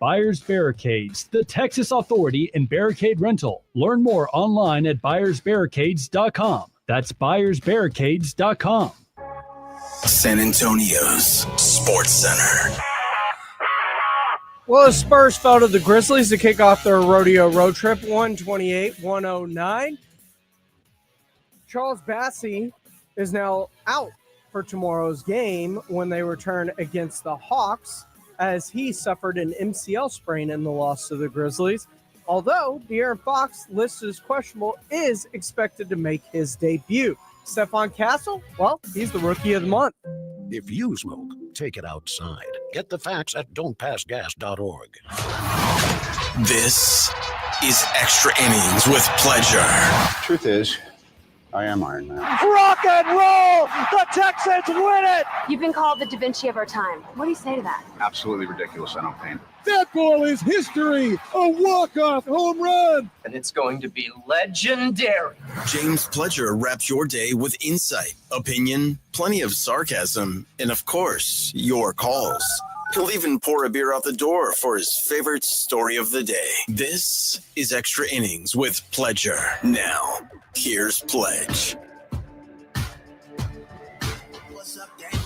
Buyers Barricades, the Texas authority in barricade rental. Learn more online at buyersbarricades.com. That's buyersbarricades.com. San Antonio's Sports Center. Well, the Spurs fell to the Grizzlies to kick off their rodeo road trip, 128-109. Charles Bassey is now out for tomorrow's game when they return against the Hawks, as he suffered an MCL sprain in the loss to the Grizzlies. Although De'Aaron Fox, listed as questionable, is expected to make his debut. Stephon Castle, well, he's the rookie of the month. If you smoke, take it outside. Get the facts at don'tpassgas.org. This is Extra Innings with Pleasure. Truth is, I am Iron Man. Rock and roll! The Texans win it! You've been called the Da Vinci of our time. What do you say to that? Absolutely ridiculous. I don't paint. That ball is history! A walk-off home run! And it's going to be legendary. James Pledger wraps your day with insight, opinion, plenty of sarcasm, and of course, your calls. He'll even pour a beer out the door for his favorite story of the day. This is Extra Innings with Pledger. Now, here's Pledge. What's up, Danger?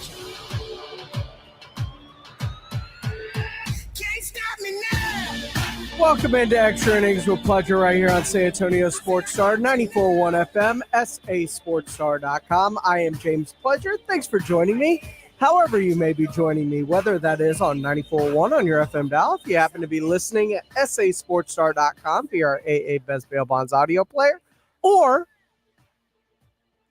Can't stop me now. Welcome into Extra Innings with Pleasure right here on San Antonio Sports Star, 94.1 FM, sasportstar.com. I am James Pleasure. Thanks for joining me. However you may be joining me, whether that is on 94.1 on your FM dial, if you happen to be listening at sasportstar.com via our AA Best Bail Bonds audio player, or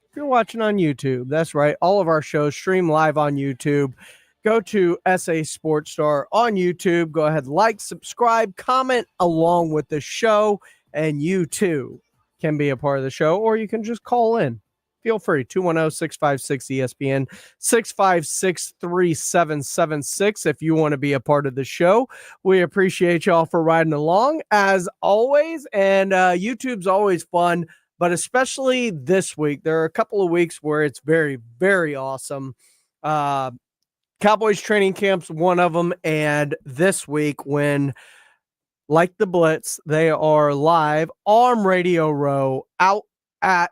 if you're watching on YouTube, that's right, all of our shows stream live on YouTube. Go to SA Sports Star on YouTube. Go ahead, like, subscribe, comment along with the show, and you too can be a part of the show, or you can just call in. Feel free, 210-656-ESPN, 656-3776 if you want to be a part of the show. We appreciate y'all for riding along, as always, and YouTube's always fun, but especially this week. There are a couple of weeks where it's very, very awesome. Cowboys training camp's one of them, and this week when, like the Blitz, they are live on Radio Row out at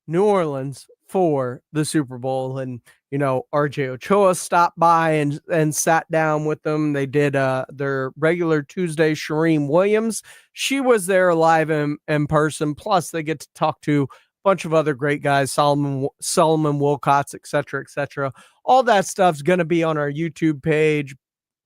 New Orleans for the Super Bowl. And, you know, RJ Ochoa stopped by and sat down with them. They did their regular Tuesday. Shereen Williams, she was there live in person. Plus, they get to talk to a bunch of other great guys, Solomon Wilcots, et cetera, all that stuff's going to be on our YouTube page.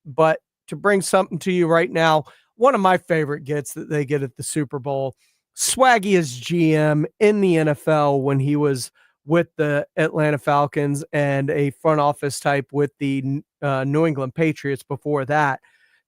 But to bring something to you right now, one of my favorite gets that they get at the Super Bowl, Swaggy is GM in the NFL when he was with the Atlanta Falcons and a front office type with the New England Patriots before that.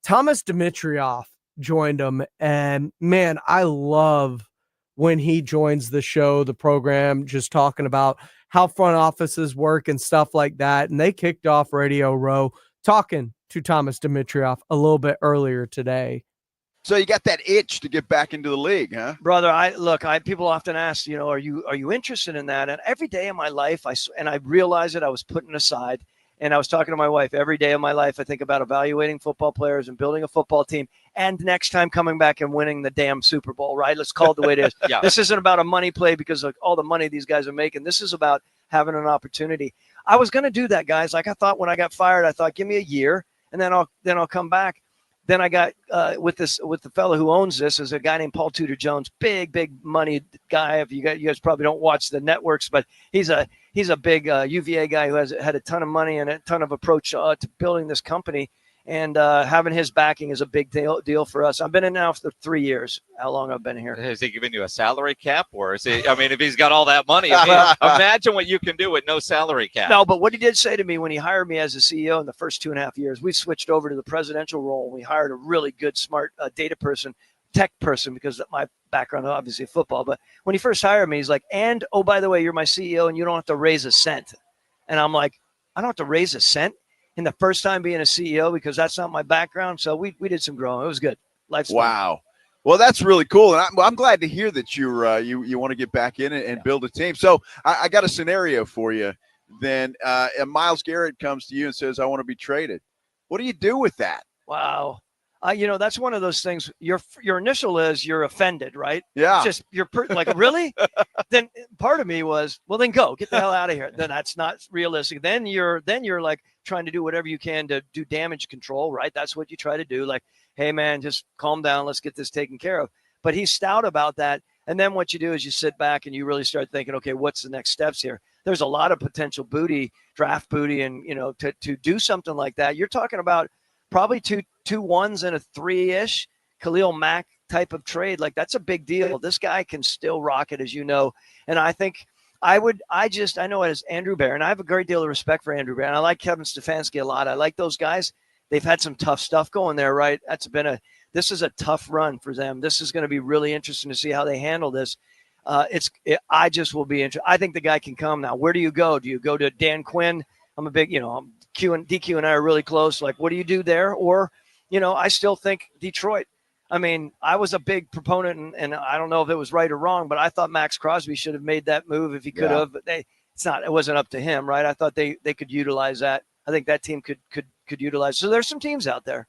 Thomas Dimitroff joined him, and man, I love when he joins the show, the program, just talking about how front offices work and stuff like that. And they kicked off Radio Row talking to Thomas Dimitroff a little bit earlier today. So you got that itch to get back into the league, huh? Brother, people often ask, you know, are you interested in that? And every day of my life, I realized that I was putting aside, and I was talking to my wife, every day of my life, I think about evaluating football players and building a football team, and next time coming back and winning the damn Super Bowl, right? Let's call it the way it is. Yeah. This isn't about a money play because of all the money these guys are making. This is about having an opportunity. I was going to do that, guys. Like I thought when I got fired, I thought, give me a year, and then I'll come back. Then I got with the fellow who owns this is a guy named Paul Tudor Jones, big money guy. If you guys probably don't watch the networks, but he's a big UVA guy who has had a ton of money and a ton of approach to building this company. And having his backing is a big deal for us. I've been in now for 3 years. How long I've been here? Has he given you a salary cap, or is he? I mean, if he's got all that money, imagine what you can do with no salary cap. No, but what he did say to me when he hired me as a CEO in the first 2.5 years, we switched over to the presidential role. We hired a really good, smart data person, tech person, because of my background, obviously football. But when he first hired me, he's like, "And oh, by the way, you're my CEO, and you don't have to raise a cent." And I'm like, "I don't have to raise a cent in the first time being a CEO because that's not my background." So we did some growing. It was good. Life's wow. Fun. Well, that's really cool. And I'm glad to hear that you want to get back in and build a team. So I got a scenario for you. Then Myles Garrett comes to you and says, "I want to be traded." What do you do with that? Wow. That's one of those things. Your initial is you're offended, right? Yeah. It's just like, really? Then part of me was, well, then get the hell out of here. Then that's not realistic. Then you're like trying to do whatever you can to do damage control, right? That's what you try to do. Like, hey man, just calm down. Let's get this taken care of. But he's stout about that. And then what you do is you sit back and you really start thinking, okay, what's the next steps here? There's a lot of potential draft booty, and to do something like that, you're talking about probably two 1s and a 3-ish Khalil Mack type of trade. Like, that's a big deal. This guy can still rock it, as you know. And I think I know it as Andrew Bear, and I have a great deal of respect for Andrew Bear. And I like Kevin Stefanski a lot. I like those guys. They've had some tough stuff going there, right? This is a tough run for them. This is going to be really interesting to see how they handle this. I just will be interested. I think the guy can come. Now, where do you go? Do you go to Dan Quinn? I'm a big, DQ and I are really close. Like, what do you do there? Or, I still think Detroit. I mean, I was a big proponent, and I don't know if it was right or wrong, but I thought Max Crosby should have made that move if he could have. But it wasn't up to him, right? I thought they could utilize that. I think that team could utilize. So there's some teams out there.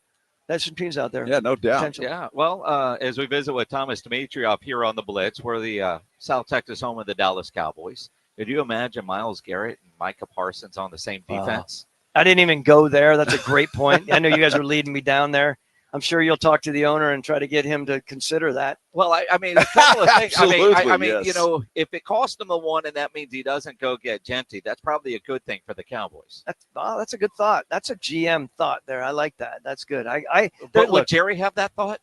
Yeah, no doubt. Potential. Yeah. Well, as we visit with Thomas Dimitrioff here on the Blitz, we're the South Texas home of the Dallas Cowboys. Could you imagine Myles Garrett and Micah Parsons on the same defense? I didn't even go there. That's a great point. I know you guys were leading me down there. I'm sure you'll talk to the owner and try to get him to consider that. Well, I mean, a couple of things. I mean, yes. if it cost him a 1 and that means he doesn't go get Genty, that's probably a good thing for the Cowboys. That's a good thought. That's a GM thought there. I like that. That's good. Would Jerry have that thought?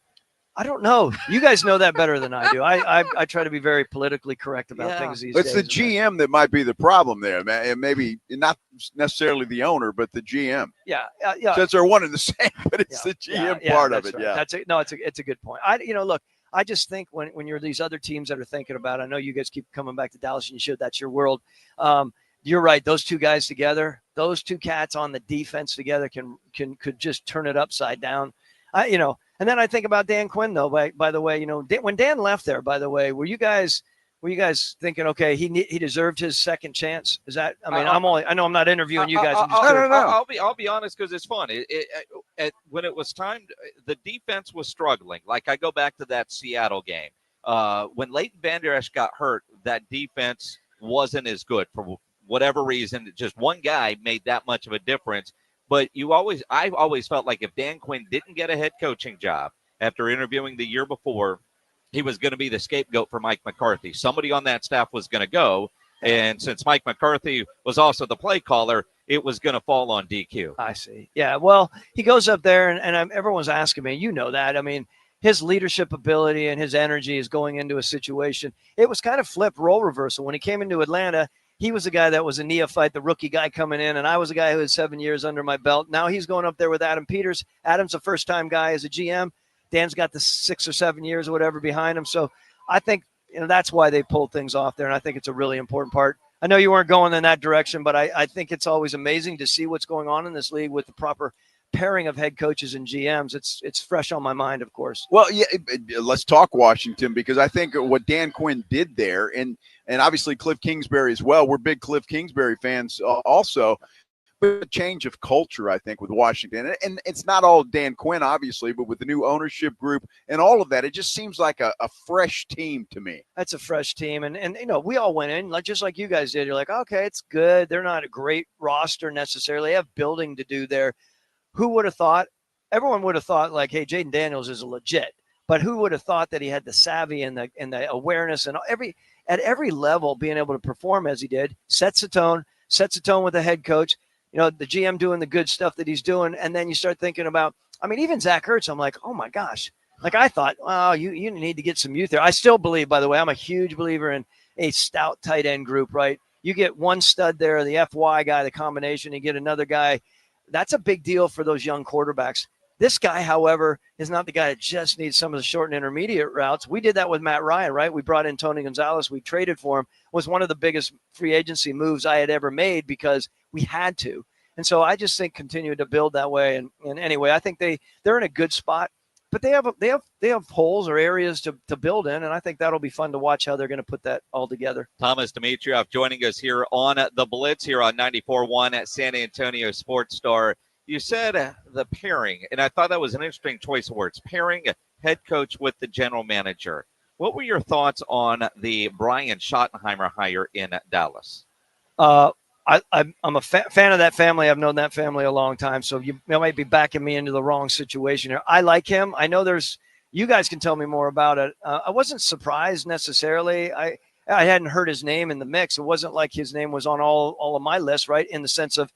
I don't know. You guys know that better than I do. I try to be very politically correct about things these days. It's the GM that might be the problem there, man. And maybe not necessarily the owner, but the GM. Yeah. Since they're one and the same, but it's the GM part of it. Right. Yeah. It's a good point. Look, I just think when you're these other teams that are thinking about, I know you guys keep coming back to Dallas, and you should. That's your world. You're right. Those two guys together, those two cats on the defense together could just turn it upside down. And then I think about Dan Quinn, though. By the way, when Dan left there, by the way, were you guys thinking, okay, he deserved his second chance? Is that? I mean, I know I'm not interviewing you guys. I'll be honest, because it's fun. When it was time, the defense was struggling. Like, I go back to that Seattle game when Leighton Vander Esch got hurt. That defense wasn't as good for whatever reason. Just one guy made that much of a difference. But I've always felt like if Dan Quinn didn't get a head coaching job after interviewing the year before, he was going to be the scapegoat for Mike McCarthy. Somebody on that staff was going to go. And since Mike McCarthy was also the play caller, it was going to fall on DQ. I see. Yeah, well, he goes up there, and everyone's asking me, that. I mean, his leadership ability and his energy is going into a situation. It was kind of flip role reversal. When he came into Atlanta, he was the guy that was a neophyte, the rookie guy coming in, and I was a guy who had 7 years under my belt. Now he's going up there with Adam Peters. Adam's a first-time guy as a GM. Dan's got the 6 or 7 years or whatever behind him. So I think that's why they pulled things off there, and I think it's a really important part. I know you weren't going in that direction, but I think it's always amazing to see what's going on in this league with the proper pairing of head coaches and GMs. It's fresh on my mind, of course. Well, yeah, let's talk Washington, because I think what Dan Quinn did there, and obviously Cliff Kingsbury as well. We're big Cliff Kingsbury fans also. But a change of culture, I think, with Washington. And it's not all Dan Quinn, obviously, but with the new ownership group and all of that, it just seems like a fresh team to me. That's a fresh team. And we all went in, just like you guys did. You're like, okay, it's good. They're not a great roster necessarily. They have building to do there. Who would have thought? Everyone would have thought, like, hey, Jaden Daniels is a legit. But who would have thought that he had the savvy and the awareness and at every level being able to perform as he did, sets the tone with the head coach. The GM doing the good stuff that he's doing. And then you start thinking about, even Zach Ertz, I'm like, oh my gosh. Like, I thought, oh, you need to get some youth there. I still believe, by the way, I'm a huge believer in a stout tight end group, right? You get one stud there, the FY guy, the combination, you get another guy. That's a big deal for those young quarterbacks. This guy, however, is not the guy that just needs some of the short and intermediate routes. We did that with Matt Ryan, right? We brought in Tony Gonzalez. We traded for him. It was one of the biggest free agency moves I had ever made because we had to. And so I just think continue to build that way. And anyway, I think they're in a good spot, but they have holes or areas to build in. And I think that'll be fun to watch how they're going to put that all together. Thomas Dimitrioff joining us here on the Blitz here on 94.1 at San Antonio Sports Star You said the pairing, and I thought that was an interesting choice of words. Pairing a head coach with the general manager. What were your thoughts on the Brian Schottenheimer hire in Dallas? I'm a fan of that family. I've known that family a long time, so you might be backing me into the wrong situation here. I like him. I know you guys can tell me more about it. I wasn't surprised necessarily. I hadn't heard his name in the mix. It wasn't like his name was on all of my lists, right? In the sense of,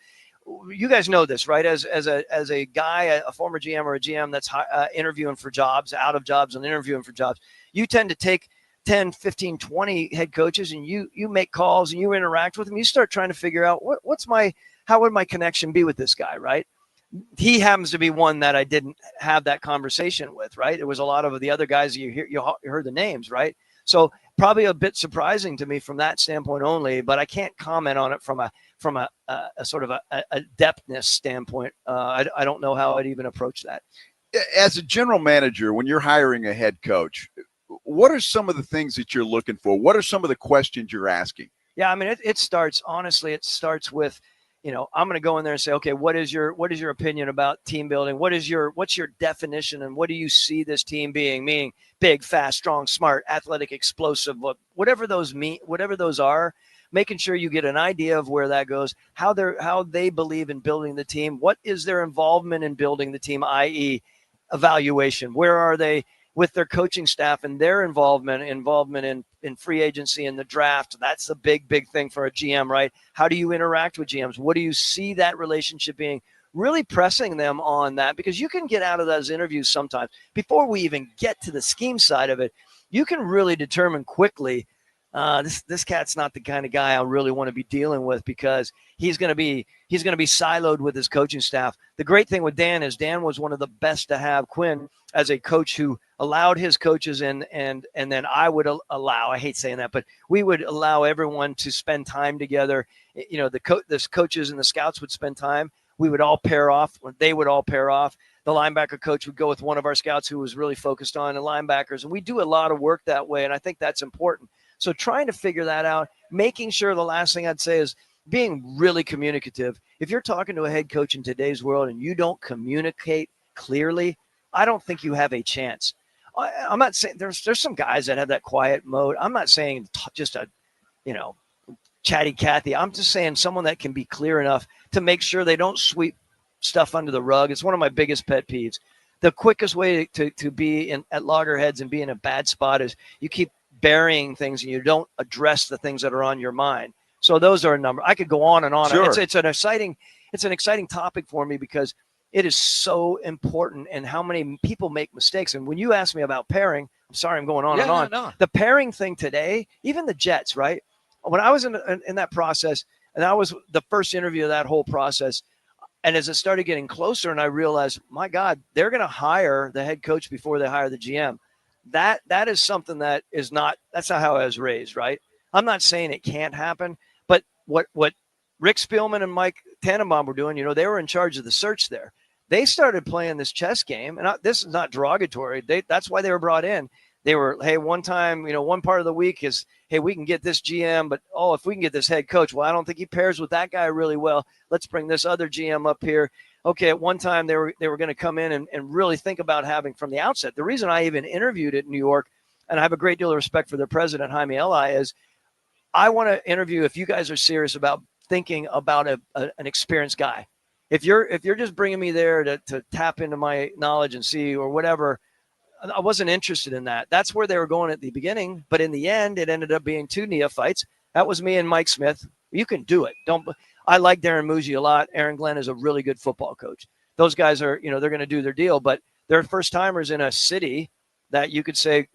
you guys know this, right? As a guy, a former GM or a GM that's interviewing for jobs, out of jobs and interviewing for jobs, you tend to take 10, 15, 20 head coaches and you make calls and you interact with them. You start trying to figure out how would my connection be with this guy, right? He happens to be one that I didn't have that conversation with, right? It was a lot of the other guys you heard the names, right? So probably a bit surprising to me from that standpoint only, but I can't comment on it from a sort of a depthness standpoint. I don't know how I'd even approach that. As a general manager, when you're hiring a head coach, what are some of the things that you're looking for? What are some of the questions you're asking? Yeah, I mean, it starts with, I'm going to go in there and say, okay, what is your opinion about team building? What's your definition, and what do you see this team being? Meaning big, fast, strong, smart, athletic, explosive, whatever those mean, whatever those are. Making sure you get an idea of where that goes, how they believe in building the team. What is their involvement in building the team, i.e., evaluation? Where are they with their coaching staff and their involvement in free agency and the draft? That's a big thing for a GM, right? How do you interact with GMs? What do you see that relationship being? Really pressing them on that, because you can get out of those interviews sometimes before we even get to the scheme side of it. You can really determine quickly, this cat's not the kind of guy I really want to be dealing with, because he's going to be siloed with his coaching staff. The great thing with Dan is Dan was one of the best to have Quinn as a coach who allowed his coaches and then I would allow, I hate saying that, but we would allow everyone to spend time together. The coaches and the scouts would spend time. We would all pair off. They would all pair off. The linebacker coach would go with one of our scouts who was really focused on the linebackers. And we do a lot of work that way. And I think that's important. So trying to figure that out, making sure, the last thing I'd say is being really communicative. If you're talking to a head coach in today's world and you don't communicate clearly, I don't think you have a chance. I'm not saying there's some guys that have that quiet mode. I'm not saying just a, chatty Cathy. I'm just saying someone that can be clear enough to make sure they don't sweep stuff under the rug. It's one of my biggest pet peeves. The quickest way to be at loggerheads and be in a bad spot is you keep burying things and you don't address the things that are on your mind. So those are a number. I could go on and on. Sure. It's an exciting topic for me, because it is so important, and how many people make mistakes. And when you ask me about pairing, I'm sorry, I'm going on and on. No. The pairing thing today, even the Jets, right? When I was in that process, and that was the first interview of that whole process, and as it started getting closer and I realized, my God, they're going to hire the head coach before they hire the GM. That is something that's not how I was raised, right? I'm not saying it can't happen, but what Rick Spielman and Mike Tannenbaum were doing, they were in charge of the search there. They started playing this chess game, and this is not derogatory. That's why they were brought in. They were, hey, one time, one part of the week is, hey, we can get this GM, but if we can get this head coach, well, I don't think he pairs with that guy really well. Let's bring this other GM up here. Okay, at one time they were going to come in and really think about having from the outset. The reason I even interviewed at New York, and I have a great deal of respect for their president, Jaime Eli, is I want to interview if you guys are serious about thinking about an experienced guy. If you're just bringing me there to tap into my knowledge and see or whatever, I wasn't interested in that. That's where they were going at the beginning, but in the end, it ended up being two neophytes. That was me and Mike Smith. You can do it. I like Darren Muji a lot. Aaron Glenn is a really good football coach. Those guys are, they're going to do their deal, but they're first timers in a city that you could say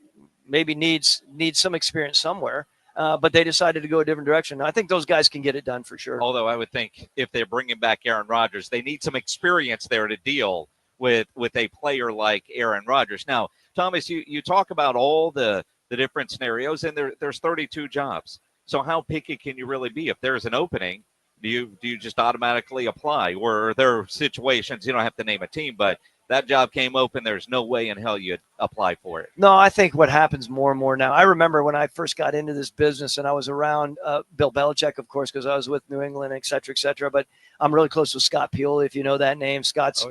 maybe needs some experience somewhere. But they decided to go a different direction. I think those guys can get it done for sure. Although I would think if they're bringing back Aaron Rodgers, they need some experience there to deal with a player like Aaron Rodgers. Now, Thomas, you talk about all the different scenarios, and there's 32 jobs. So how picky can you really be? If there's an opening, do you just automatically apply? Or are there situations, you don't have to name a team, but that job came open, there's no way in hell you'd apply for it. No, I think what happens more and more now. I remember when I first got into this business and I was around Bill Belichick, of course, because I was with New England, et cetera, et cetera. But I'm really close with Scott Pioli, if you know that name. Scott's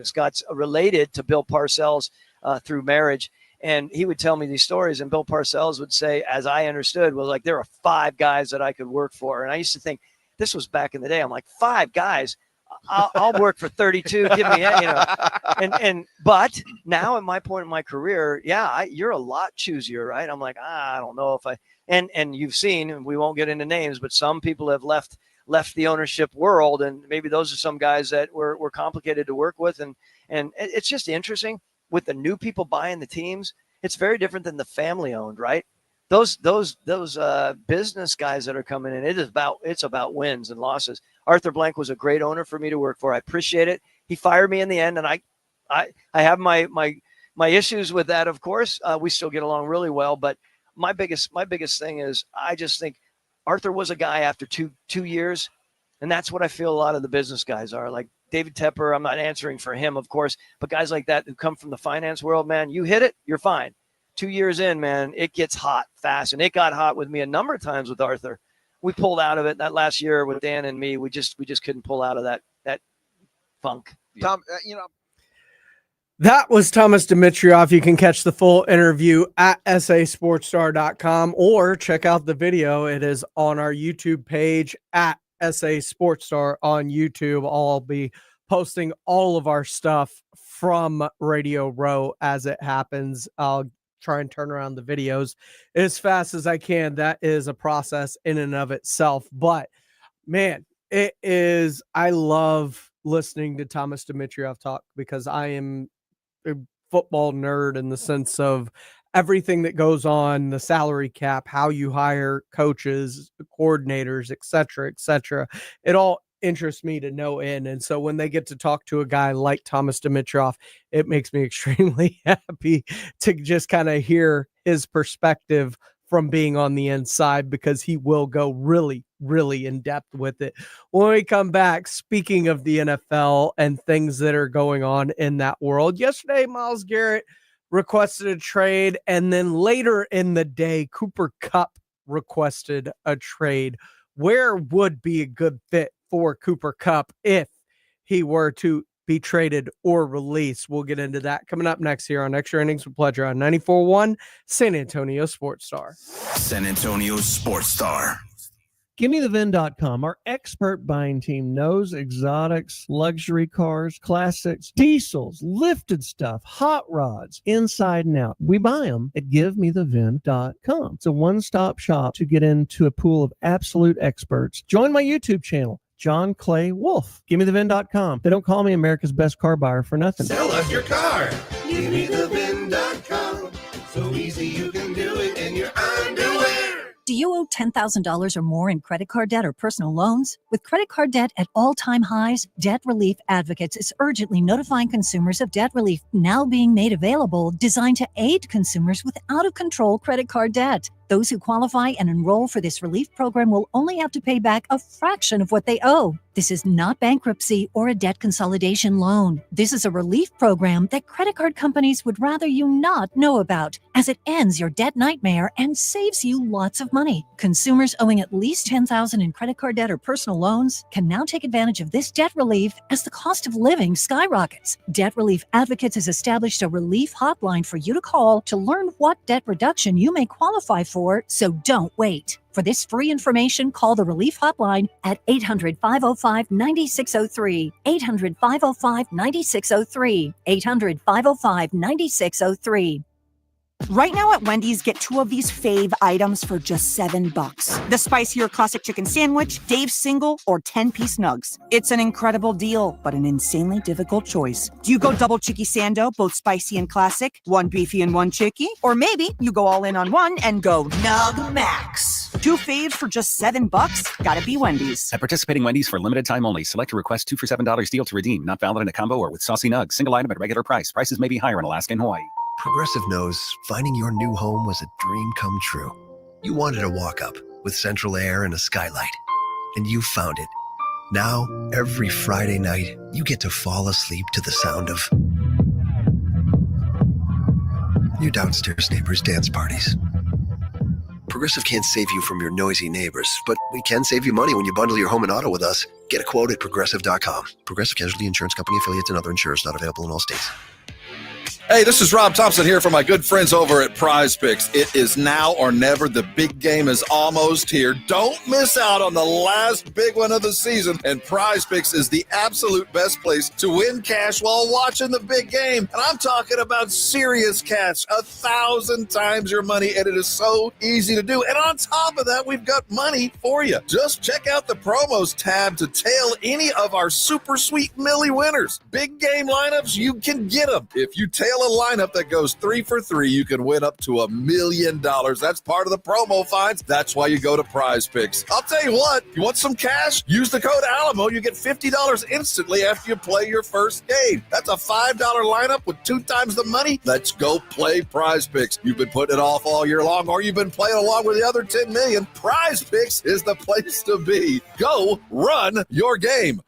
related to Bill Parcells through marriage. And he would tell me these stories, and Bill Parcells would say, as I understood, was like, there are 5 guys that I could work for. And I used to think, this was back in the day. I'm like, 5 guys? I'll work for 32. Give me, but now at my point in my career, you're a lot choosier, right? I'm like, I don't know if and you've seen, and we won't get into names, but some people have left the ownership world, and maybe those are some guys that were complicated to work with, and it's just interesting with the new people buying the teams. It's very different than the family owned, right? Those business guys that are coming in, it's about wins and losses. Arthur Blank was a great owner for me to work for. I appreciate it. He fired me in the end, and I have my issues with that. Of course, we still get along really well. But my biggest thing is I just think Arthur was a guy after two years, and that's what I feel a lot of the business guys are. Like David Tepper, I'm not answering for him, of course, but guys like that who come from the finance world, man, you hit it, you're fine. 2 years in, man, it gets hot fast, and it got hot with me a number of times with Arthur. We pulled out of it that last year with Dan and me. We just couldn't pull out of that funk. Tom, That was Thomas Dimitrioff. You can catch the full interview at sasportstar.com or check out the video. It is on our YouTube page at SA Sportstar on YouTube. I'll be posting all of our stuff from Radio Row as it happens. I'll try and turn around the videos as fast as I can. That is a process in and of itself. But man, I love listening to Thomas Dimitrioff talk because I am a football nerd in the sense of everything that goes on, the salary cap, how you hire coaches, coordinators, et cetera, it all interests me to no end. And so when they get to talk to a guy like Thomas Dimitrioff, it makes me extremely happy to just kind of hear his perspective from being on the inside, because he will go really, really in depth with it. When we come back, speaking of the NFL and things that are going on in that world, yesterday, Myles Garrett requested a trade, and then later in the day, Cooper Kupp requested a trade. Where would be a good fit for Cooper Kupp if he were to be traded or released? We'll get into that coming up next here on Extra Innings with Pleasure on 94.1 San Antonio Sports Star. San Antonio Sports Star. GimmeTheVin.com. Our expert buying team knows exotics, luxury cars, classics, diesels, lifted stuff, hot rods, inside and out. We buy them at GiveMeTheVin.com. It's a one-stop shop to get into a pool of absolute experts. Join my YouTube channel, John Clay Wolf. GimmeTheVin.com. They don't call me America's best car buyer for nothing. Sell us your car. GimmeTheVin.com. So easy you can do it in your underwear. Do you owe $10,000 or more in credit card debt or personal loans? With credit card debt at all-time highs, Debt Relief Advocates is urgently notifying consumers of debt relief now being made available, designed to aid consumers with out-of-control credit card debt. Those who qualify and enroll for this relief program will only have to pay back a fraction of what they owe. This is not bankruptcy or a debt consolidation loan. This is a relief program that credit card companies would rather you not know about, as it ends your debt nightmare and saves you lots of money. Consumers owing at least $10,000 in credit card debt or personal loans can now take advantage of this debt relief as the cost of living skyrockets. Debt Relief Advocates has established a relief hotline for you to call to learn what debt reduction you may qualify for, so don't wait. For this free information, call the Relief Hotline at 800-505-9603, 800-505-9603, 800-505-9603. Right now at Wendy's, get 2 of these fave items for just $7. The spicier classic chicken sandwich, Dave's single, or 10-piece nugs. It's an incredible deal, but an insanely difficult choice. Do you go double chicky sando, both spicy and classic, 1 beefy and 1 chicky? Or maybe you go all in on one and go Nug Max. 2 faves for just $7? Gotta be Wendy's. At participating Wendy's for limited time only. Select a request 2 for $7 deal to redeem. Not valid in a combo or with saucy nugs. Single item at regular price. Prices may be higher in Alaska and Hawaii. Progressive knows finding your new home was a dream come true. You wanted a walk-up with central air and a skylight, and you found it. Now, every Friday night, you get to fall asleep to the sound of your downstairs neighbor's dance parties. Progressive can't save you from your noisy neighbors, but we can save you money when you bundle your home and auto with us. Get a quote at Progressive.com. Progressive Casualty Insurance Company, affiliates, and other insurers not available in all states. Hey, this is Rob Thompson here for my good friends over at Prize Picks. It is now or never. The big game is almost here. Don't miss out on the last big one of the season. And Prize Picks is the absolute best place to win cash while watching the big game. And I'm talking about serious cash, 1,000 times your money. And it is so easy to do. And on top of that, we've got money for you. Just check out the promos tab to tail any of our super sweet Millie winners. Big game lineups, you can get them. If you tail a lineup that goes 3 for 3, you can win up to $1 million. That's part of the promo finds. That's why you go to Prize Picks. I'll tell you what, you want some cash? Use the code Alamo. You get $50 instantly after you play your first game. That's a $5 lineup with 2 times the money. Let's go play Prize Picks. You've been putting it off all year long, or you've been playing along with the other 10 million. Prize Picks is the place to be. Go run your game.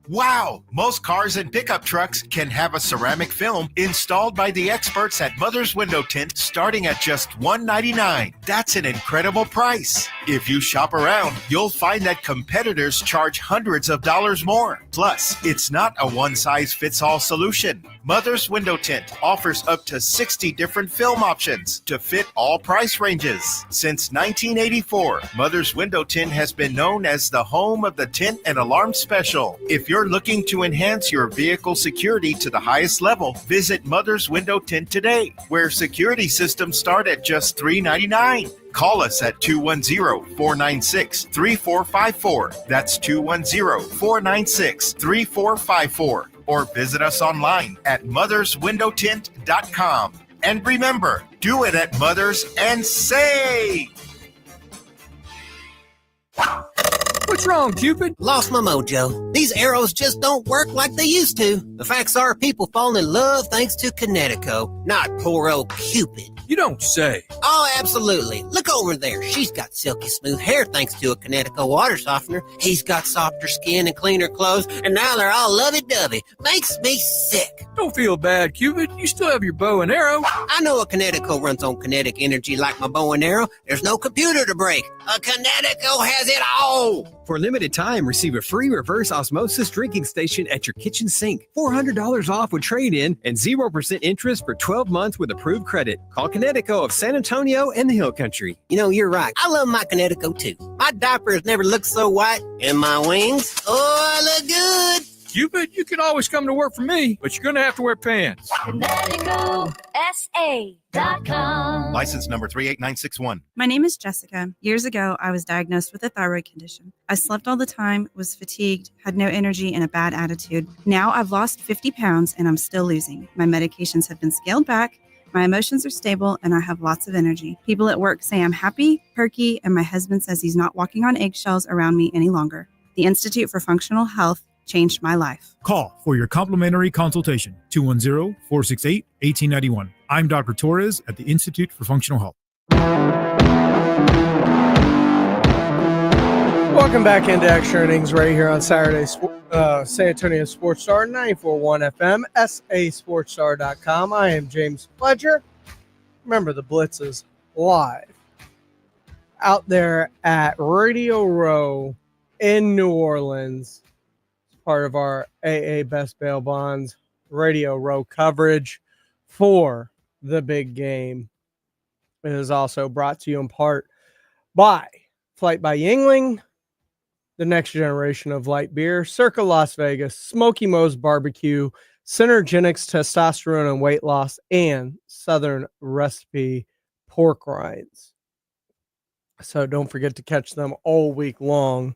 Wow! Most cars and pickup trucks can have a ceramic film installed by the experts at Mother's Window Tint starting at just $199. That's an incredible price. If you shop around, you'll find that competitors charge hundreds of dollars more. Plus, it's not a one-size-fits-all solution. Mother's Window Tint offers up to 60 different film options to fit all price ranges. Since 1984, Mother's Window Tint has been known as the home of the tint and alarm special. If you're looking to enhance your vehicle security to the highest level, visit Mother's Window Tint today, where security systems start at just $399. Call us at 210-496-3454. That's 210-496-3454. Or visit us online at motherswindowtint.com. And remember, do it at Mothers and save! What's wrong, Cupid? Lost my mojo. These arrows just don't work like they used to. The facts are people falling in love thanks to Connecticut, not poor old Cupid. You don't say. Oh, absolutely. Look over there. She's got silky smooth hair thanks to a Connecticut water softener. He's got softer skin and cleaner clothes, and now they're all lovey-dovey. Makes me sick. Don't feel bad, Cupid. You still have your bow and arrow. I know a Connecticut runs on kinetic energy like my bow and arrow. There's no computer to break. A Connecticut has it all. For a limited time, receive a free reverse osmosis drinking station at your kitchen sink. $400 off with trade-in and 0% interest for 12 months with approved credit. Call Connecticut of San Antonio and the Hill Country. You know, you're right. I love my Connecticut too. My diaper has never looked so white. And my wings, oh, I look good. Cupid, you can always come to work for me, but you're going to have to wear pants. ConnecticutSA.com. License number 38961. My name is Jessica. Years ago, I was diagnosed with a thyroid condition. I slept all the time, was fatigued, had no energy, and a bad attitude. Now I've lost 50 pounds and I'm still losing. My medications have been scaled back. My emotions are stable and I have lots of energy. People at work say I'm happy, perky, and my husband says he's not walking on eggshells around me any longer. The Institute for Functional Health changed my life. Call for your complimentary consultation, 210-468-1891. I'm Dr. Torres at the Institute for Functional Health. Welcome back into Extra Innings right here on Saturday, San Antonio Sports Star, 94.1 FM, sasportstar.com. I am James Pledger. Remember, the Blitz is live out there at Radio Row in New Orleans. Part of our AA Best Bail Bonds Radio Row coverage for the big game. It is also brought to you in part by Flight by Yingling, the next generation of light beer, Circa Las Vegas, Smoky Moe's Barbecue, Synergenics Testosterone and Weight Loss, and Southern Recipe Pork Rinds. So don't forget to catch them all week long,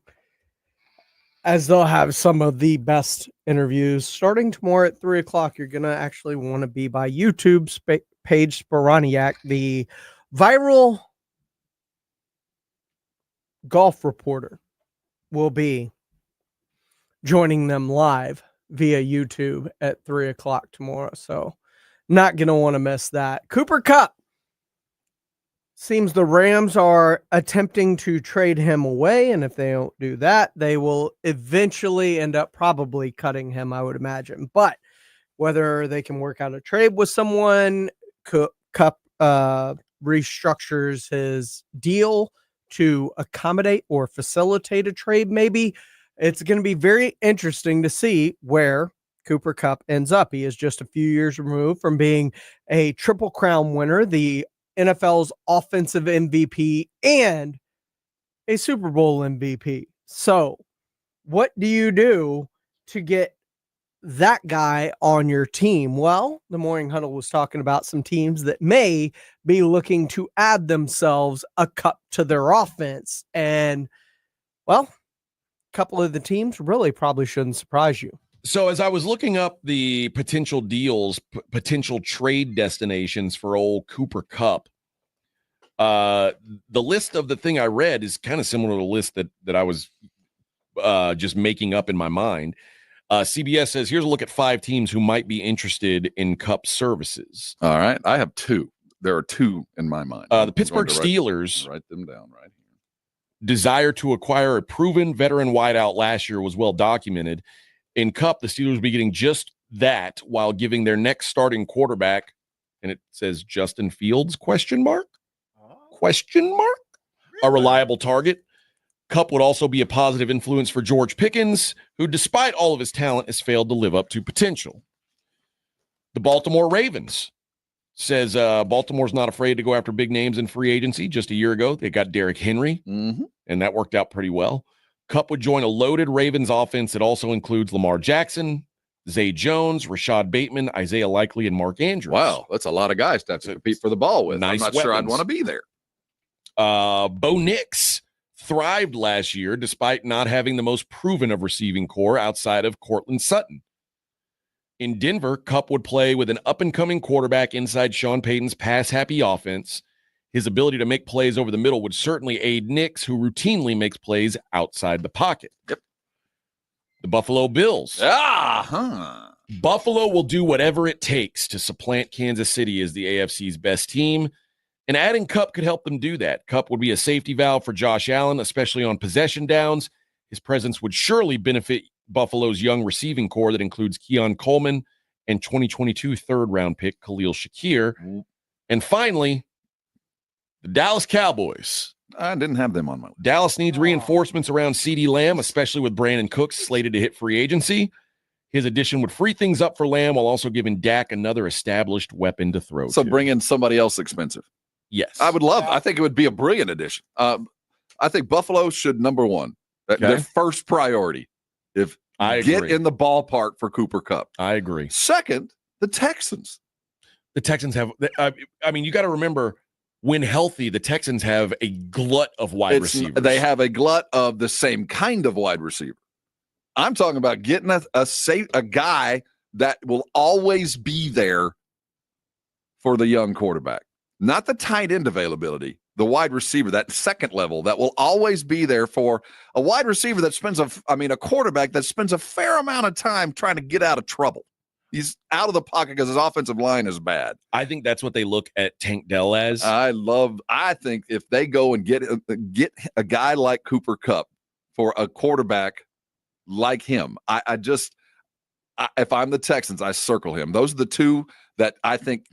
as they'll have some of the best interviews. Starting tomorrow at 3 o'clock, you're going to actually want to be by YouTube's Paige Sporaniak, the viral golf reporter, will be joining them live via YouTube at 3 o'clock tomorrow. So not going to want to miss that. Cooper Kupp. Seems the Rams are attempting to trade him away, and if they don't do that, they will eventually end up probably cutting him, I would imagine. But whether they can work out a trade with someone. Cup restructures his deal to accommodate or facilitate a trade. Maybe it's going to be very interesting to see where Cooper Kupp ends up. He is just a few years removed from being a Triple Crown winner, the NFL's offensive MVP, and a Super Bowl MVP. So what do you do to get that guy on your team? Well, the Morning Huddle was talking about some teams that may be looking to add themselves a Kupp to their offense. And, well, a couple of the teams really probably shouldn't surprise you. So as I was looking up the potential deals, potential trade destinations for old Cooper Kupp, the list of the thing I read is kind of similar to the list that I was just making up in my mind. CBS says, here's a look at 5 teams who might be interested in Kupp services. All right. I have 2. There are 2 in my mind. The Pittsburgh Steelers write them down right here. Desire to acquire a proven veteran wideout last year was well documented. In Kupp, the Steelers will be getting just that while giving their next starting quarterback, and it says Justin Fields, question mark, a reliable target. Kupp would also be a positive influence for George Pickens, who, despite all of his talent, has failed to live up to potential. The Baltimore Ravens says Baltimore's not afraid to go after big names in free agency. Just a year ago, they got Derrick Henry, and that worked out pretty well. Kupp would join a loaded Ravens offense that also includes Lamar Jackson, Zay Jones, Rashad Bateman, Isaiah Likely, and Mark Andrews. Wow, that's a lot of guys to have to compete for the ball with. Nice I'm not sure I'd want to be there. Bo Nix thrived last year despite not having the most proven of receiving core outside of Cortland Sutton. In Denver, Kupp would play with an up-and-coming quarterback inside Sean Payton's pass-happy offense. His ability to make plays over the middle would certainly aid Nix, who routinely makes plays outside the pocket. Yep. The Buffalo Bills. Buffalo will do whatever it takes to supplant Kansas City as the AFC's best team, and adding Kupp could help them do that. Kupp would be a safety valve for Josh Allen, especially on possession downs. His presence would surely benefit Buffalo's young receiving core that includes Keon Coleman and 2022 third-round pick Khalil Shakir. And finally, the Dallas Cowboys. I didn't have them on my list. Dallas needs reinforcements around CeeDee Lamb, especially with Brandon Cooks slated to hit free agency. His addition would free things up for Lamb while also giving Dak another established weapon to throw So to. bring in somebody else expensive. Yes. I would love. I think it would be a brilliant addition. I think Buffalo should, number one, their first priority, if I get agree. in the ballpark for Cooper Kupp. I agree. Second, the Texans. The Texans have, I mean, you got to remember, when healthy, the Texans have a glut of wide receivers. They have a glut of the same kind of wide receiver. I'm talking about getting a guy that will always be there for the young quarterback. Not the tight end availability, the wide receiver, that second level that will always be there for a wide receiver that spends a quarterback that spends a fair amount of time trying to get out of trouble. He's out of the pocket because his offensive line is bad. I think that's what they look at Tank Dell as. I think if they go and get a guy like Cooper Kupp for a quarterback like him, if I'm the Texans, I circle him. Those are the two that I think.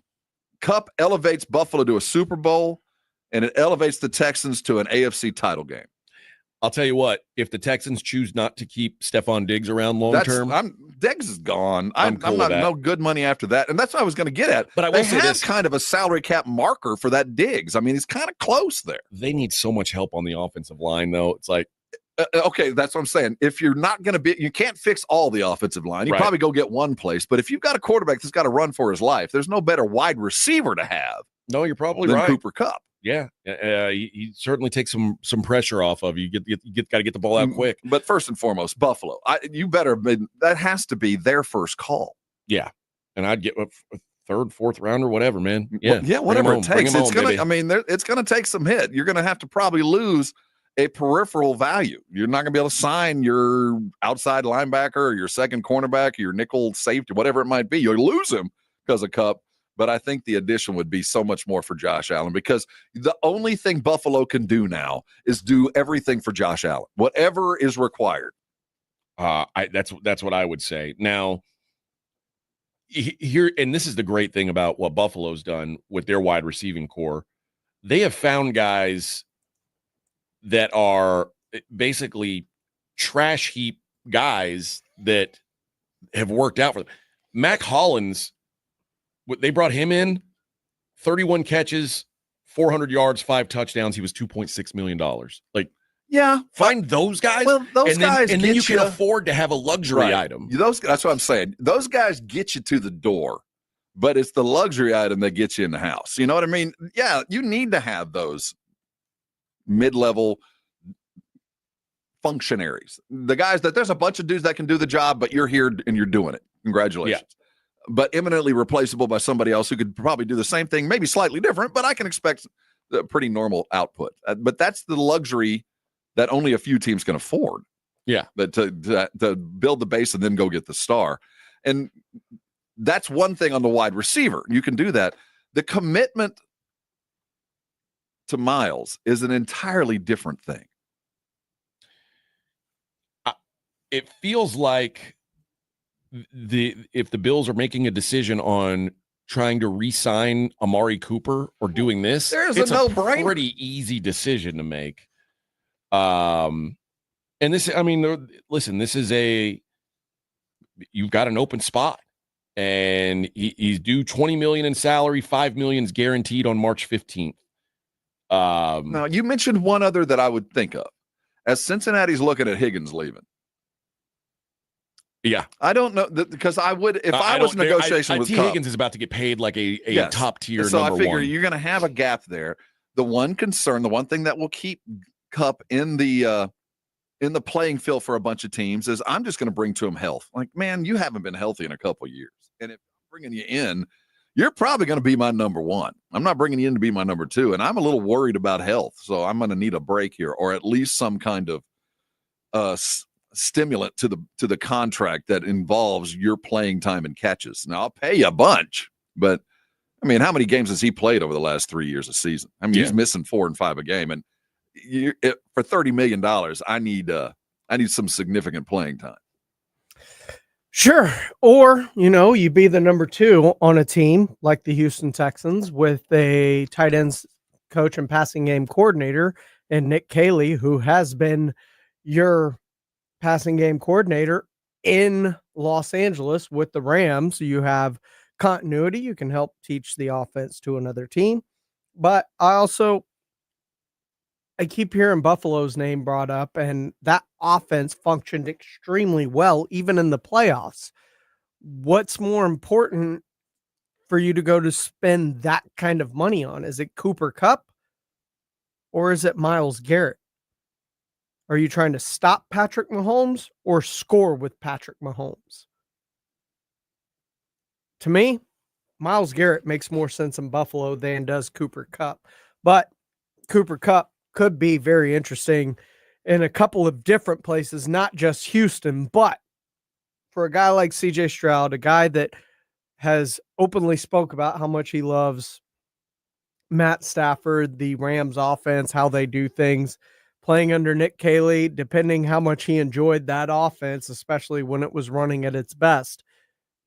Kupp elevates Buffalo to a Super Bowl, and it elevates the Texans to an AFC title game. I'll tell you what, if the Texans choose not to keep Stephon Diggs around long term, Diggs is gone. I'm cool not with that. no good money after that, and that's what I was going to get at. But I will they say have this. kind of a salary cap marker for that Diggs. I mean, he's kind of close there. They need so much help on the offensive line, though. It's like, okay, that's what I'm saying. If you're not going to be, you can't fix all the offensive line. You Right. probably go get one place. But if you've got a quarterback that's got to run for his life, there's no better wide receiver to have. No, you're probably than right. Cooper Kupp. Yeah, he certainly takes some pressure off of you. Got to get the ball out quick. But first and foremost, Buffalo. That has to be their first call. Yeah, and I'd get a third, fourth rounder, whatever, man. Yeah, Yeah, whatever it takes. It's gonna. it's gonna take some hit. You're gonna have to probably lose a peripheral value. You're not gonna be able to sign your outside linebacker or your second cornerback, or your nickel safety, whatever it might be. You'll lose him because of Kupp. But I think the addition would be so much more for Josh Allen, because the only thing Buffalo can do now is do everything for Josh Allen, whatever is required. That's what I would say. Now, here, and this is the great thing about what Buffalo's done with their wide receiving core. They have found guys that are basically trash heap guys that have worked out for them. Mac Hollins, they brought him in, 31 catches, 400 yards, 5 touchdowns. He was $2.6 million. Like, yeah, find those guys. Well, those guys, and then you can afford to have a luxury item. That's what I'm saying. Those guys get you to the door, but it's the luxury item that gets you in the house. You know what I mean? Yeah, you need to have those mid-level functionaries. The guys that there's a bunch of dudes that can do the job, but you're here and you're doing it. Congratulations. Yeah. But eminently replaceable by somebody else who could probably do the same thing, maybe slightly different, but I can expect a pretty normal output. But that's the luxury that only a few teams can afford. Yeah. But to build the base and then go get the star. And that's one thing on the wide receiver. You can do that. The commitment to Miles is an entirely different thing. It feels like if the Bills are making a decision on trying to re-sign Amari Cooper or doing this, it's a no-brainer. Pretty easy decision to make. And this, I mean, listen, this is you've got an open spot, and he's due $20 million in salary, $5 million is guaranteed on March 15th. Now, you mentioned one other that I would think of as Cincinnati's looking at Higgins leaving. Yeah, I don't know because I would if I was negotiation with Higgins is about to get paid like a top tier. So number I figure one. You're going to have a gap there. The one concern, the one thing that will keep Kupp in the playing field for a bunch of teams is I'm just going to bring to him health. Like, man, you haven't been healthy in a couple of years, and if I'm bringing you in, you're probably going to be my number one. I'm not bringing you in to be my number two, and I'm a little worried about health, so I'm going to need a break here, or at least some kind of stimulant to the contract that involves your playing time and catches. Now I'll pay you a bunch, but I mean, how many games has he played over the last 3 years a season? I mean, he's missing 4 and 5 a game, and for $30 million, I need some significant playing time. Sure. Or, you be the number 2 on a team like the Houston Texans with a tight ends coach and passing game coordinator and Nick Caley, who has been your passing game coordinator in Los Angeles with the Rams. So you have continuity. You can help teach the offense to another team. But I keep hearing Buffalo's name brought up, and that offense functioned extremely well, even in the playoffs. What's more important for you to go to spend that kind of money on? Is it Cooper Kupp or is it Myles Garrett? Are you trying to stop Patrick Mahomes or score with Patrick Mahomes? To me, Myles Garrett makes more sense in Buffalo than does Cooper Kupp. But Cooper Kupp could be very interesting in a couple of different places, not just Houston. But for a guy like CJ Stroud, a guy that has openly spoke about how much he loves Matt Stafford, the Rams offense, how they do things, playing under Nick Caley, depending how much he enjoyed that offense, especially when it was running at its best,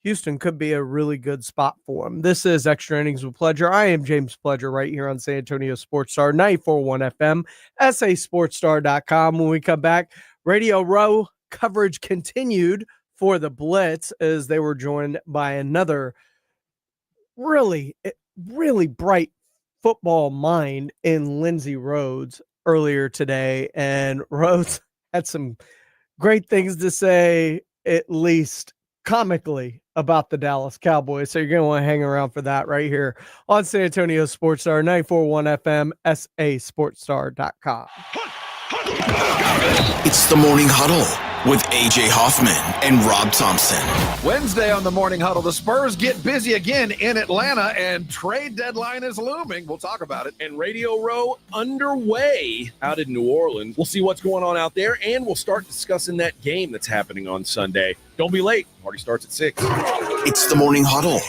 Houston could be a really good spot for him. This is Extra Innings with Pledger. I am James Pledger right here on San Antonio Sports Star, 94.1 FM, sasportstar.com. When we come back, Radio Row coverage continued for the Blitz as they were joined by another really, really bright football mind in Lindsey Rhodes earlier today. And Rhodes had some great things to say, at least comically, about the Dallas Cowboys. So you're going to want to hang around for that right here on San Antonio Sports Star, 94.1 FM, sasportstar.com. It's the Morning Huddle with AJ Hoffman and Rob Thompson. Wednesday on the Morning Huddle, the Spurs get busy again in Atlanta, and trade deadline is looming. We'll talk about it. And Radio Row underway out in New Orleans. We'll see what's going on out there, and we'll start discussing that game that's happening on Sunday. Don't be late. Party starts at 6. It's the Morning Huddle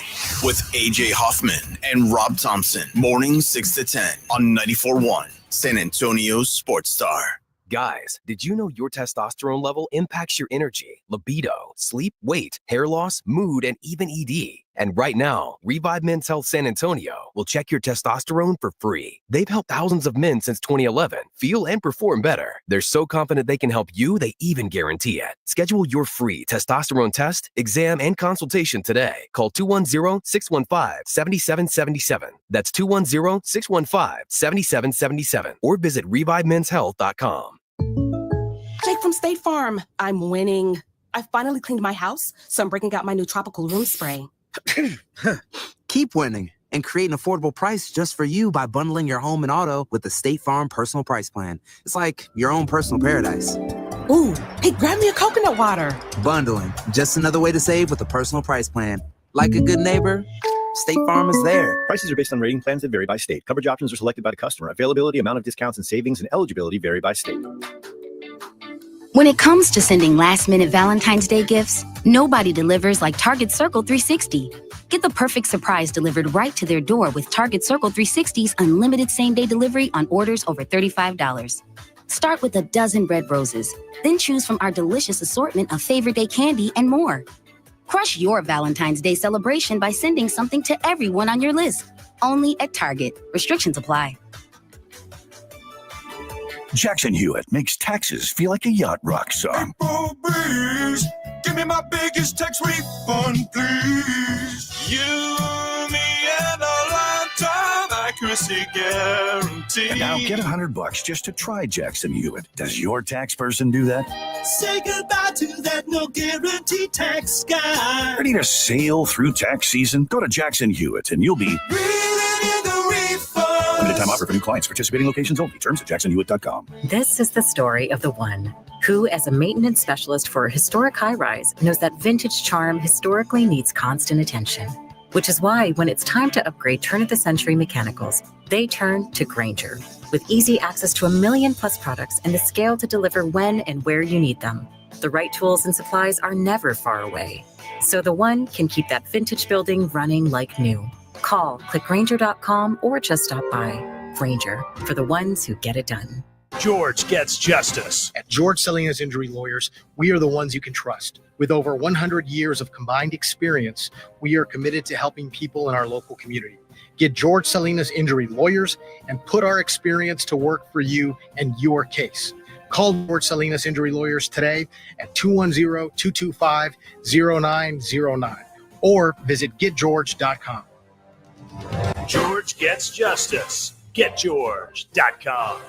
with AJ Hoffman and Rob Thompson. Mornings 6 to 10 on 94.1 San Antonio Sports Star. Guys, did you know your testosterone level impacts your energy, libido, sleep, weight, hair loss, mood, and even ED? And right now, Revive Men's Health San Antonio will check your testosterone for free. They've helped thousands of men since 2011 feel and perform better. They're so confident they can help you, they even guarantee it. Schedule your free testosterone test, exam, and consultation today. Call 210-615-7777. That's 210-615-7777. Or visit ReviveMen'sHealth.com. Jake from State Farm. I'm winning. I finally cleaned my house, so I'm breaking out my new tropical room spray. Keep winning and create an affordable price just for you by bundling your home and auto with the State Farm Personal Price Plan. It's like your own personal paradise. Ooh, hey, grab me a coconut water. Bundling, just another way to save with a personal price plan. Like a good neighbor, State Farm is there. Prices are based on rating plans that vary by state. Coverage options are selected by the customer. Availability, amount of discounts and savings, and eligibility vary by state. When it comes to sending last-minute Valentine's Day gifts, nobody delivers like Target Circle 360. Get the perfect surprise delivered right to their door with Target Circle 360's unlimited same-day delivery on orders over $35. Start with a dozen red roses, then choose from our delicious assortment of favorite day candy and more. Crush your Valentine's Day celebration by sending something to everyone on your list. Only at Target. Restrictions apply. Jackson Hewitt makes taxes feel like a yacht rock song. Please, give me my biggest tax refund, please. You, me, and a lifetime accuracy guarantee. And now get $100 just to try Jackson Hewitt. Does your tax person do that? Say goodbye to that no guarantee tax guy. Ready to sail through tax season? Go to Jackson Hewitt and you'll be limited time offer for new clients. Participating locations only. Terms at jacksonhewitt.com. This is the story of the one who, as a maintenance specialist for a historic high-rise, knows that vintage charm historically needs constant attention. Which is why when it's time to upgrade turn-of-the-century mechanicals, they turn to Grainger. With easy access to 1 million+ products and the scale to deliver when and where you need them. The right tools and supplies are never far away. So the one can keep that vintage building running like new. Call, click Grainger.com, or just stop by. Grainger, for the ones who get it done. George gets justice. At George Salinas Injury Lawyers, we are the ones you can trust. With over 100 years of combined experience, we are committed to helping people in our local community. Get George Salinas Injury Lawyers and put our experience to work for you and your case. Call George Salinas Injury Lawyers today at 210-225-0909 or visit getgeorge.com. George gets justice. GetGeorge.com.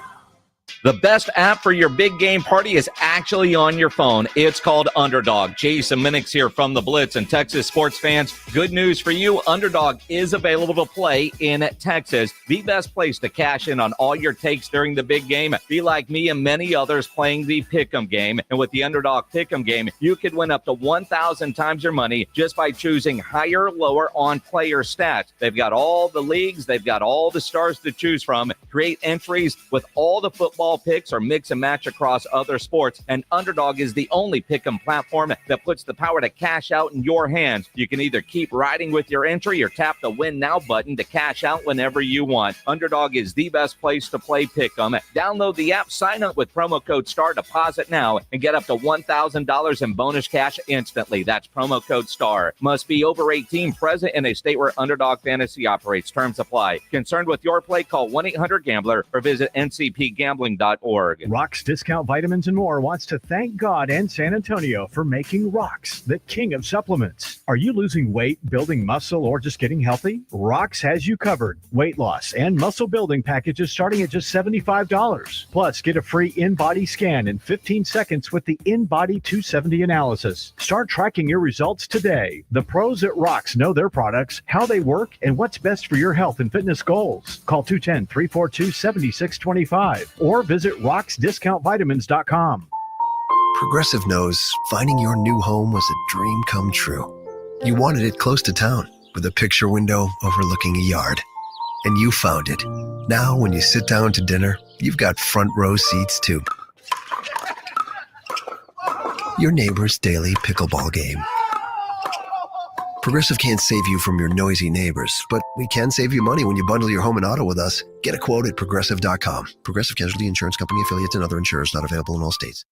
The best app for your big game party is actually on your phone. It's called Underdog. Jason Minix here from The Blitz. And Texas sports fans, good news for you. Underdog is available to play in Texas. The best place to cash in on all your takes during the big game. Be like me and many others playing the Pick'em game. And with the Underdog Pick'em game, you could win up to 1,000 times your money just by choosing higher or lower on player stats. They've got all the leagues. They've got all the stars to choose from. Create entries with all the football picks or mix and match across other sports, and Underdog is the only pick'em platform that puts the power to cash out in your hands. You can either keep riding with your entry or tap the Win Now button to cash out whenever you want. Underdog is the best place to play pick'em. Download the app, sign up with promo code STAR, deposit now, and get up to $1,000 in bonus cash instantly. That's promo code STAR. Must be over 18, present in a state where Underdog Fantasy operates. Terms apply. Concerned with your play? Call 1-800-GAMBLER or visit ncpgambling.org. Rox Discount Vitamins and More wants to thank God and San Antonio for making Rox the king of supplements. Are you losing weight, building muscle, or just getting healthy? Rox has you covered. Weight loss and muscle building packages starting at just $75. Plus, get a free in-body scan in 15 seconds with the In-Body 270 analysis. Start tracking your results today. The pros at Rox know their products, how they work, and what's best for your health and fitness goals. Call 210-342-7625 or visit roxdiscountvitamins.com. Progressive knows finding your new home was a dream come true. You wanted it close to town with a picture window overlooking a yard. And you found it. Now when you sit down to dinner, you've got front row seats too. Your neighbor's daily pickleball game. Progressive can't save you from your noisy neighbors, but we can save you money when you bundle your home and auto with us. Get a quote at progressive.com. Progressive Casualty Insurance Company, affiliates, and other insurers not available in all states.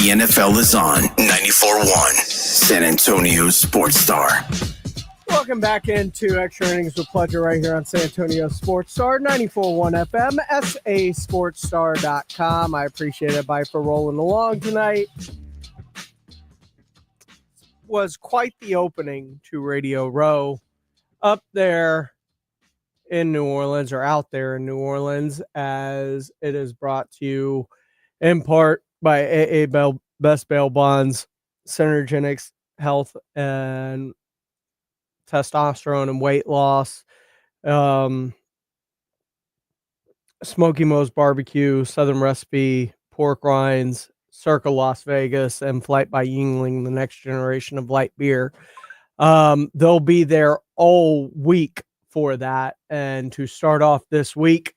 The NFL is on 94.1 San Antonio Sports Star. Welcome back into Extra Innings with Pleasure right here on San Antonio Sports Star, 94.1 FM, sasportsstar.com. I appreciate everybody for rolling along tonight. Was quite the opening to Radio Row up there in New Orleans, or out there in New Orleans, as it is brought to you in part by AA Best Bail Bonds, Synergenics Health and Testosterone and Weight Loss, Smoky Moe's Barbecue, Southern Recipe, Pork Rinds, Circa Las Vegas, and Flight by Yingling, the next generation of light beer. They'll be there all week for that. And to start off this week,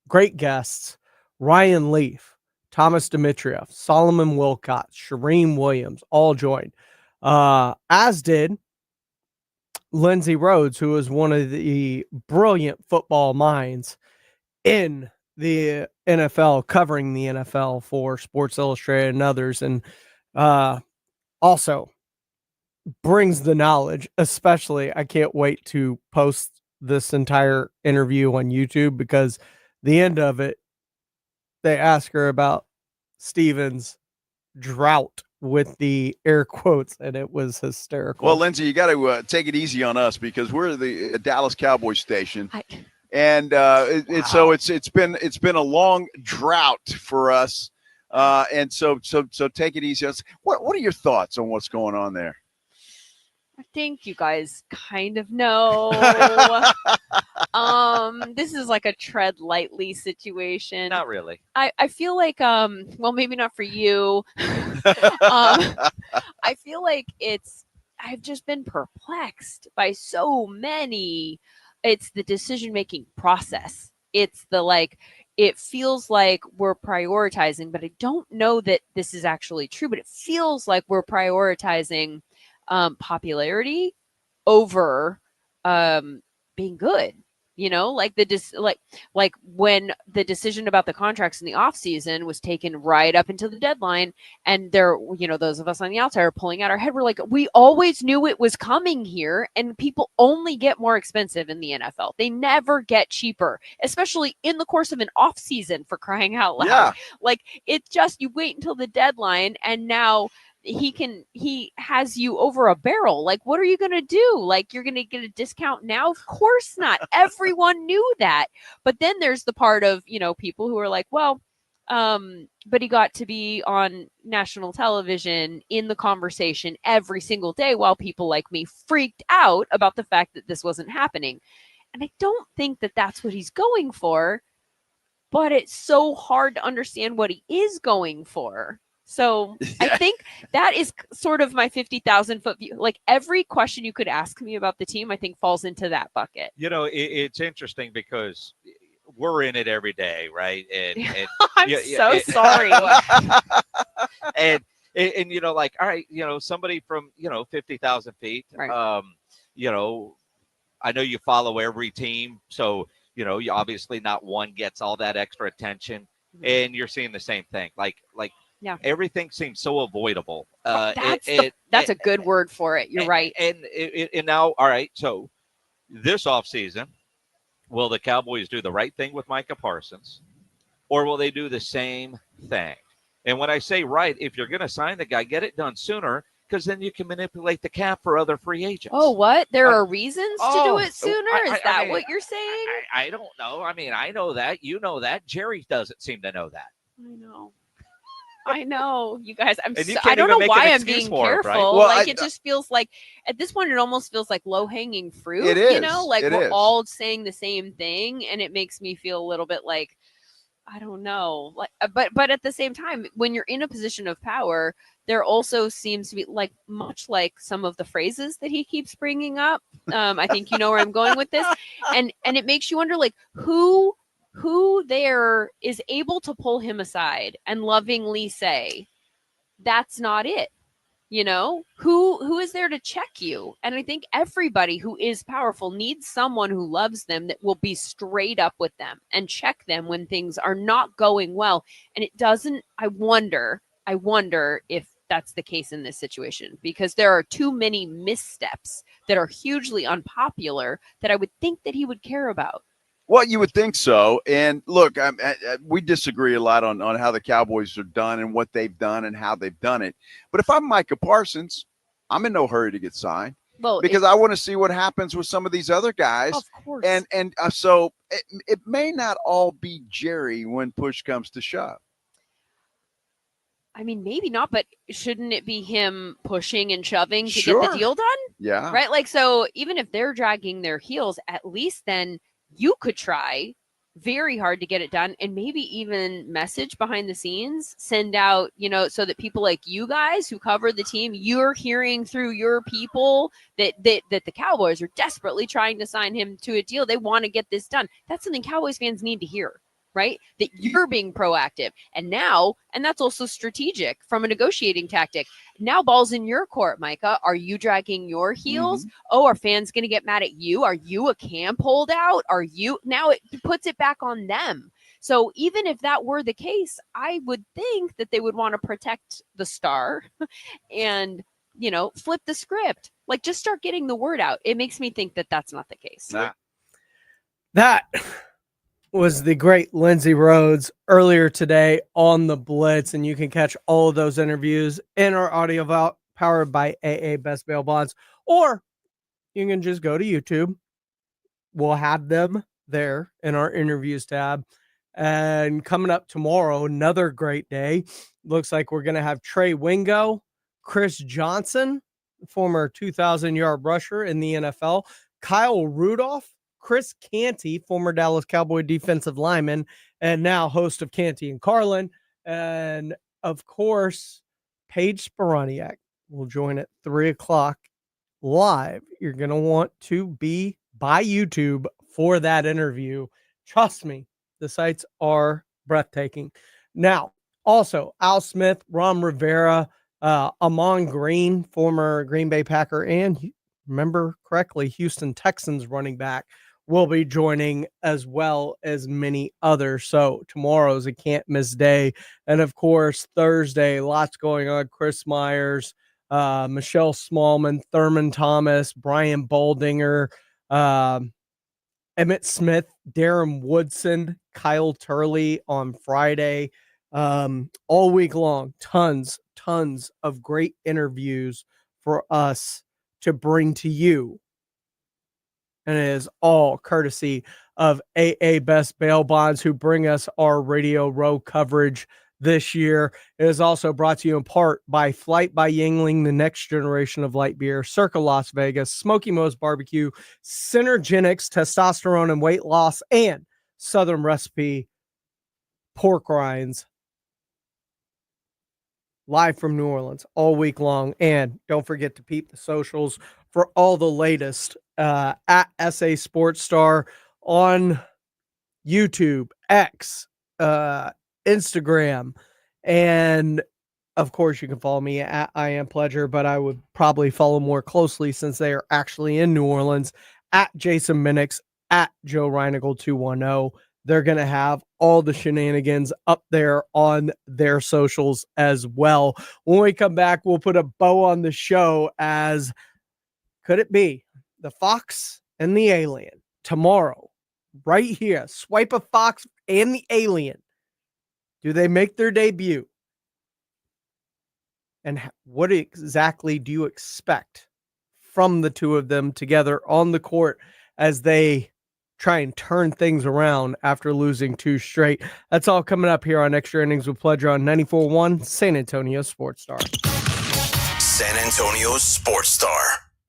great guests, Ryan Leaf, Thomas Dimitrieff, Solomon Wilcott, Shireen Williams, all joined. As did Lindsey Rhodes, who is one of the brilliant football minds in the NFL, covering the NFL for Sports Illustrated and others, and also brings the knowledge. Especially, I can't wait to post this entire interview on YouTube, because the end of it, they ask her about Stevens' drought with the air quotes, and it was hysterical. Well, Lindsay, you got to take it easy on us, because we're the Dallas Cowboys station, and so it's been a long drought for us, and so take it easy. What are your thoughts on what's going on there? I think you guys kind of know. This is like a tread lightly situation. Not really. I feel like, well, maybe not for you. I feel like I've just been perplexed by so many. It's the decision-making process. It's it feels like we're prioritizing, but I don't know that this is actually true, but it feels like we're prioritizing popularity over being good. Like when the decision about the contracts in the off season was taken right up until the deadline, and there, those of us on the outside are pulling out our head. We're like, we always knew it was coming here, and people only get more expensive in the NFL. They never get cheaper, especially in the course of an off season, for crying out loud. Yeah. Like, it's just, you wait until the deadline, and now he has you over a barrel. Like, what are you going to do? Like, you're going to get a discount now? Of course not. Everyone knew that. But then there's the part of, people who are like, well, but he got to be on national television in the conversation every single day, while people like me freaked out about the fact that this wasn't happening. And I don't think that that's what he's going for, but it's so hard to understand what he is going for. So I think that is sort of my 50,000 foot view. Like, every question you could ask me about the team, I think falls into that bucket. It's interesting because we're in it every day, right? And I'm so sorry. and like, all right, somebody from 50,000 feet. Right. I know you follow every team, so you obviously not one gets all that extra attention, and you're seeing the same thing. Like. Yeah. Everything seems so avoidable. That's a good word for it. You're right. And now, all right, so this offseason, will the Cowboys do the right thing with Micah Parsons, or will they do the same thing? And when I say right, if you're going to sign the guy, get it done sooner, because then you can manipulate the cap for other free agents. Oh, what? There are reasons to do it sooner? Is that mean, what you're saying? I don't know. I mean, I know that. You know that. Jerry doesn't seem to know that. I know, you guys. I don't know why I'm being careful. Right? Well, it just feels like, at this point, it almost feels like low hanging fruit. It is. We're all saying the same thing, and it makes me feel a little bit like, I don't know. Like, but at the same time, when you're in a position of power, there also seems to be, like, much like some of the phrases that he keeps bringing up. I think you know where I'm going with this, and it makes you wonder, like, who there is able to pull him aside and lovingly say, that's not it. who is there to check you? And I think everybody who is powerful needs someone who loves them that will be straight up with them and check them when things are not going well. And it doesn't, I wonder if that's the case in this situation, because there are too many missteps that are hugely unpopular that I would think that he would care about. Well, you would think so. And look, we disagree a lot on how the Cowboys are done and what they've done and how they've done it. But if I'm Micah Parsons, I'm in no hurry to get signed, because I want to see what happens with some of these other guys. Of course. And so it may not all be Jerry when push comes to shove. I mean, maybe not, but shouldn't it be him pushing and shoving to Sure. get the deal done? Yeah. Right? Like, so even if they're dragging their heels, at least then you could try very hard to get it done, and maybe even message behind the scenes, send out, so that people like you guys who cover the team, you're hearing through your people that the Cowboys are desperately trying to sign him to a deal. They want to get this done. That's something Cowboys fans need to hear. Right? That you're being proactive. And that's also strategic from a negotiating tactic. Now ball's in your court, Micah. Are you dragging your heels? Mm-hmm. Oh, are fans going to get mad at you? Are you a camp holdout? Now it puts it back on them. So even if that were the case, I would think that they would want to protect the star and, flip the script. Like, just start getting the word out. It makes me think that that's not the case. That was the great Lindsay Rhodes earlier today on the Blitz, and you can catch all of those interviews in our audio vault powered by AA Best Bail Bonds, or you can just go to YouTube. We'll have them there in our interviews tab. And coming up tomorrow, another great day. Looks like we're going to have Trey Wingo, Chris Johnson, former 2,000-yard rusher in the NFL, Kyle Rudolph, Chris Canty, former Dallas Cowboy defensive lineman, and now host of Canty and Carlin. And, of course, Paige Sporaniak will join at 3 o'clock live. You're going to want to be by YouTube for that interview. Trust me, the sights are breathtaking. Now, also, Al Smith, Ron Rivera, Amon Green, former Green Bay Packer, and remember correctly, Houston Texans running back, will be joining, as well as many others. So tomorrow's a can't miss day. And of course, Thursday, lots going on. Chris Myers, Michelle Smallman, Thurman Thomas, Brian Baldinger, Emmett Smith, Darren Woodson, Kyle Turley on Friday. All week long, tons of great interviews for us to bring to you. And it is all courtesy of AA Best Bail Bonds, who bring us our Radio Row coverage this year. It is also brought to you in part by Flight by Yingling, the next generation of light beer, Circa Las Vegas, Smoky Mo's Barbecue, Synergenics, testosterone and weight loss, and Southern Recipe pork rinds. Live from New Orleans all week long. And don't forget to peep the socials for all the latest at SA Sports Star on YouTube, X, Instagram, and of course you can follow me at I Am Pledger, but I would probably follow more closely, since they are actually in New Orleans, at Jason Minix, at Joe Reinigal 210. They're going to have all the shenanigans up there on their socials as well. When we come back, we'll put a bow on the show, as could it be the Fox and the Alien tomorrow, right here? Swipe a Fox and the Alien. Do they make their debut? And what exactly do you expect from the two of them together on the court as they try and turn things around after losing 2 straight? That's all coming up here on Extra Innings with Pledger on 94.1 San Antonio Sports Star. San Antonio Sports Star.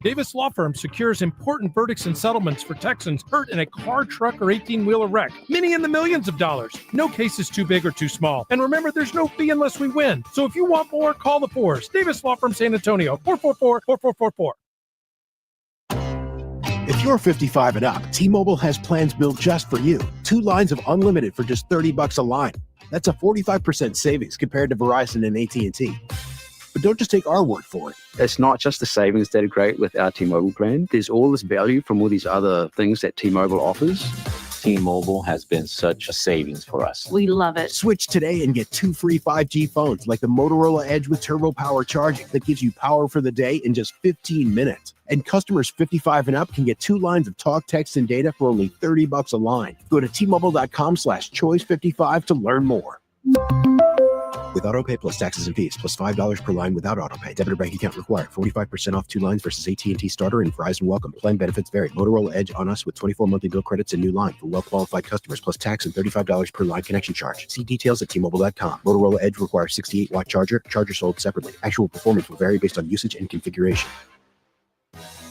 Davis Law Firm secures important verdicts and settlements for Texans hurt in a car, truck, or 18-wheeler wreck. Many in the millions of dollars. No case is too big or too small. And remember, there's no fee unless we win. So if you want more, call the Fours. Davis Law Firm San Antonio, 444-4444. If you're 55 and up, T-Mobile has plans built just for you. 2 lines of unlimited for just $30 a line. That's a 45% savings compared to Verizon and AT&T. But don't just take our word for it. It's not just the savings that are great with our T-Mobile plan. There's all this value from all these other things that T-Mobile offers. T-Mobile has been such a savings for us. We love it. Switch today and get 2 free 5G phones like the Motorola Edge with Turbo Power charging that gives you power for the day in just 15 minutes. And customers 55 and up can get 2 lines of talk, text, and data for only $30 a line. Go to T-Mobile.com/choice55 to learn more. With AutoPay plus taxes and fees, plus $5 per line without AutoPay. Debit or bank account required. 45% off 2 lines versus AT&T Starter and Verizon Welcome. Plan benefits vary. Motorola Edge on us with 24 monthly bill credits and new line for well-qualified customers, plus tax and $35 per line connection charge. See details at T-Mobile.com. Motorola Edge requires 68-watt charger. Charger sold separately. Actual performance will vary based on usage and configuration.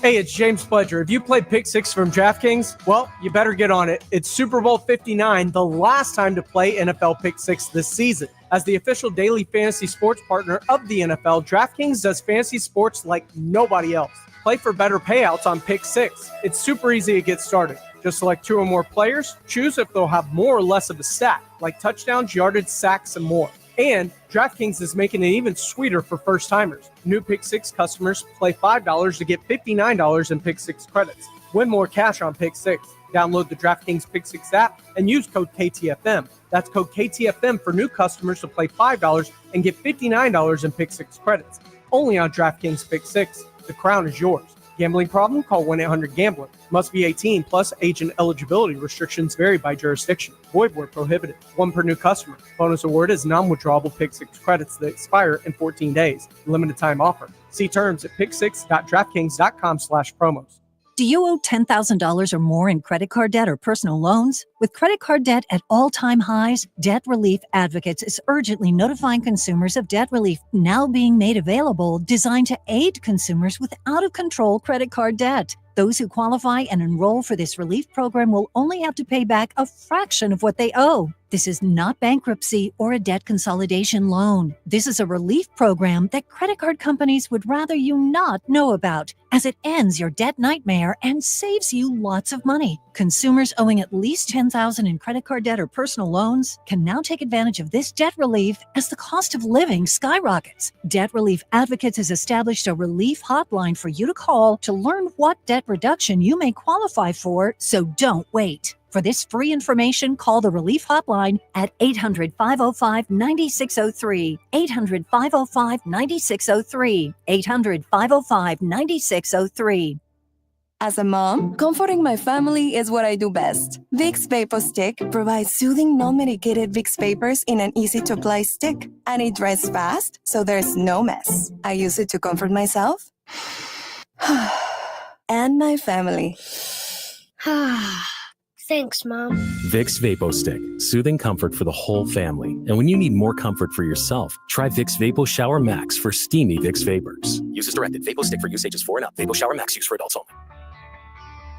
Hey, it's James Pledger. If you played Pick 6 from DraftKings, well, you better get on it. It's Super Bowl 59, the last time to play NFL Pick 6 this season. As the official daily fantasy sports partner of the NFL, DraftKings does fantasy sports like nobody else. Play for better payouts on Pick 6. It's super easy to get started. Just select 2 or more players, choose if they'll have more or less of a stat, like touchdowns, yardage, sacks, and more. And DraftKings is making it even sweeter for first-timers. New Pick 6 customers play $5 to get $59 in Pick 6 credits. Win more cash on Pick 6. Download the DraftKings Pick 6 app and use code KTFM. That's code KTFM for new customers to play $5 and get $59 in Pick 6 credits. Only on DraftKings Pick 6. The crown is yours. Gambling problem? Call 1-800-GAMBLER. Must be 18 plus. Age and eligibility restrictions vary by jurisdiction. Void where prohibited. 1 per new customer. Bonus award is non-withdrawable Pick 6 credits that expire in 14 days. Limited time offer. See terms at pick6.draftkings.com/promos. Do you owe $10,000 or more in credit card debt or personal loans? With credit card debt at all-time highs, Debt Relief Advocates is urgently notifying consumers of debt relief now being made available, designed to aid consumers with out-of-control credit card debt. Those who qualify and enroll for this relief program will only have to pay back a fraction of what they owe. This is not bankruptcy or a debt consolidation loan. This is a relief program that credit card companies would rather you not know about, as it ends your debt nightmare and saves you lots of money. Consumers owing at least $10,000 in credit card debt or personal loans can now take advantage of this debt relief as the cost of living skyrockets. Debt Relief Advocates has established a relief hotline for you to call to learn what debt reduction you may qualify for, so don't wait. For this free information, call the Relief Hotline at 800-505-9603, 800-505-9603, 800-505-9603. As a mom, comforting my family is what I do best. Vicks Vapor Stick provides soothing, non-medicated Vicks vapors in an easy-to-apply stick, and it dries fast, so there's no mess. I use it to comfort myself and my family. Thanks, Mom. Vicks Vapo Stick, soothing comfort for the whole family. And when you need more comfort for yourself, try Vicks Vapo Shower Max for steamy Vicks vapors. Use as directed. Vapo Stick for use ages 4 and up. Vapo Shower Max use for adults only.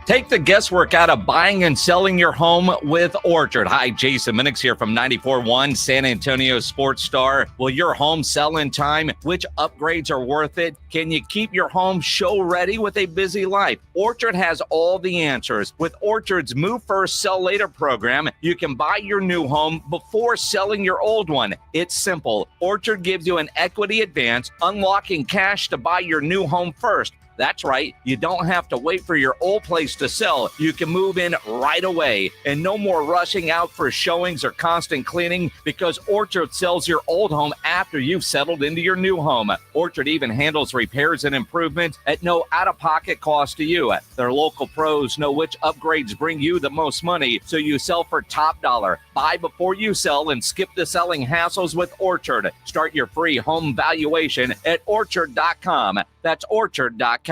Take the guesswork out of buying and selling your home with Orchard. Hi, Jason Minix here from 94.1 San Antonio Sports Star. Will your home sell in time? Which upgrades are worth it? Can you keep your home show ready with a busy life? Orchard has all the answers. With Orchard's Move First, Sell Later program, you can buy your new home before selling your old one. It's simple. Orchard gives you an equity advance, unlocking cash to buy your new home first. That's right. You don't have to wait for your old place to sell. You can move in right away. And no more rushing out for showings or constant cleaning, because Orchard sells your old home after you've settled into your new home. Orchard even handles repairs and improvements at no out-of-pocket cost to you. Their local pros know which upgrades bring you the most money, so you sell for top dollar. Buy before you sell and skip the selling hassles with Orchard. Start your free home valuation at Orchard.com. That's Orchard.com.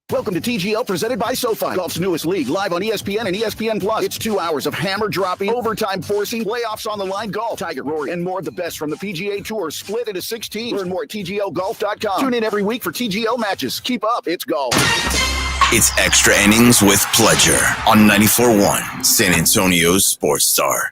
Welcome to TGL, presented by SoFi, golf's newest league, live on ESPN and ESPN Plus. It's 2 hours of hammer-dropping, overtime forcing, playoffs on the line golf, Tiger, Rory, and more of the best from the PGA Tour, split into 6 teams. Learn more at TGLGolf.com. Tune in every week for TGL matches. Keep up, it's golf. It's Extra Innings with Pledger on 94.1 San Antonio's Sports Star.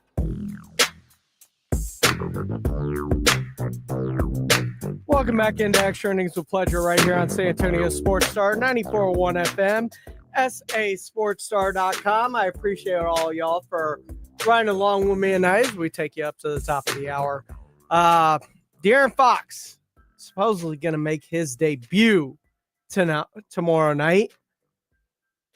Welcome back into Extra Innings with Pledger right here on San Antonio Sports Star, 94.1 FM, sasportstar.com. I appreciate all y'all for riding along with me tonight as we take you up to the top of the hour. De'Aaron Fox supposedly going to make his debut tomorrow night.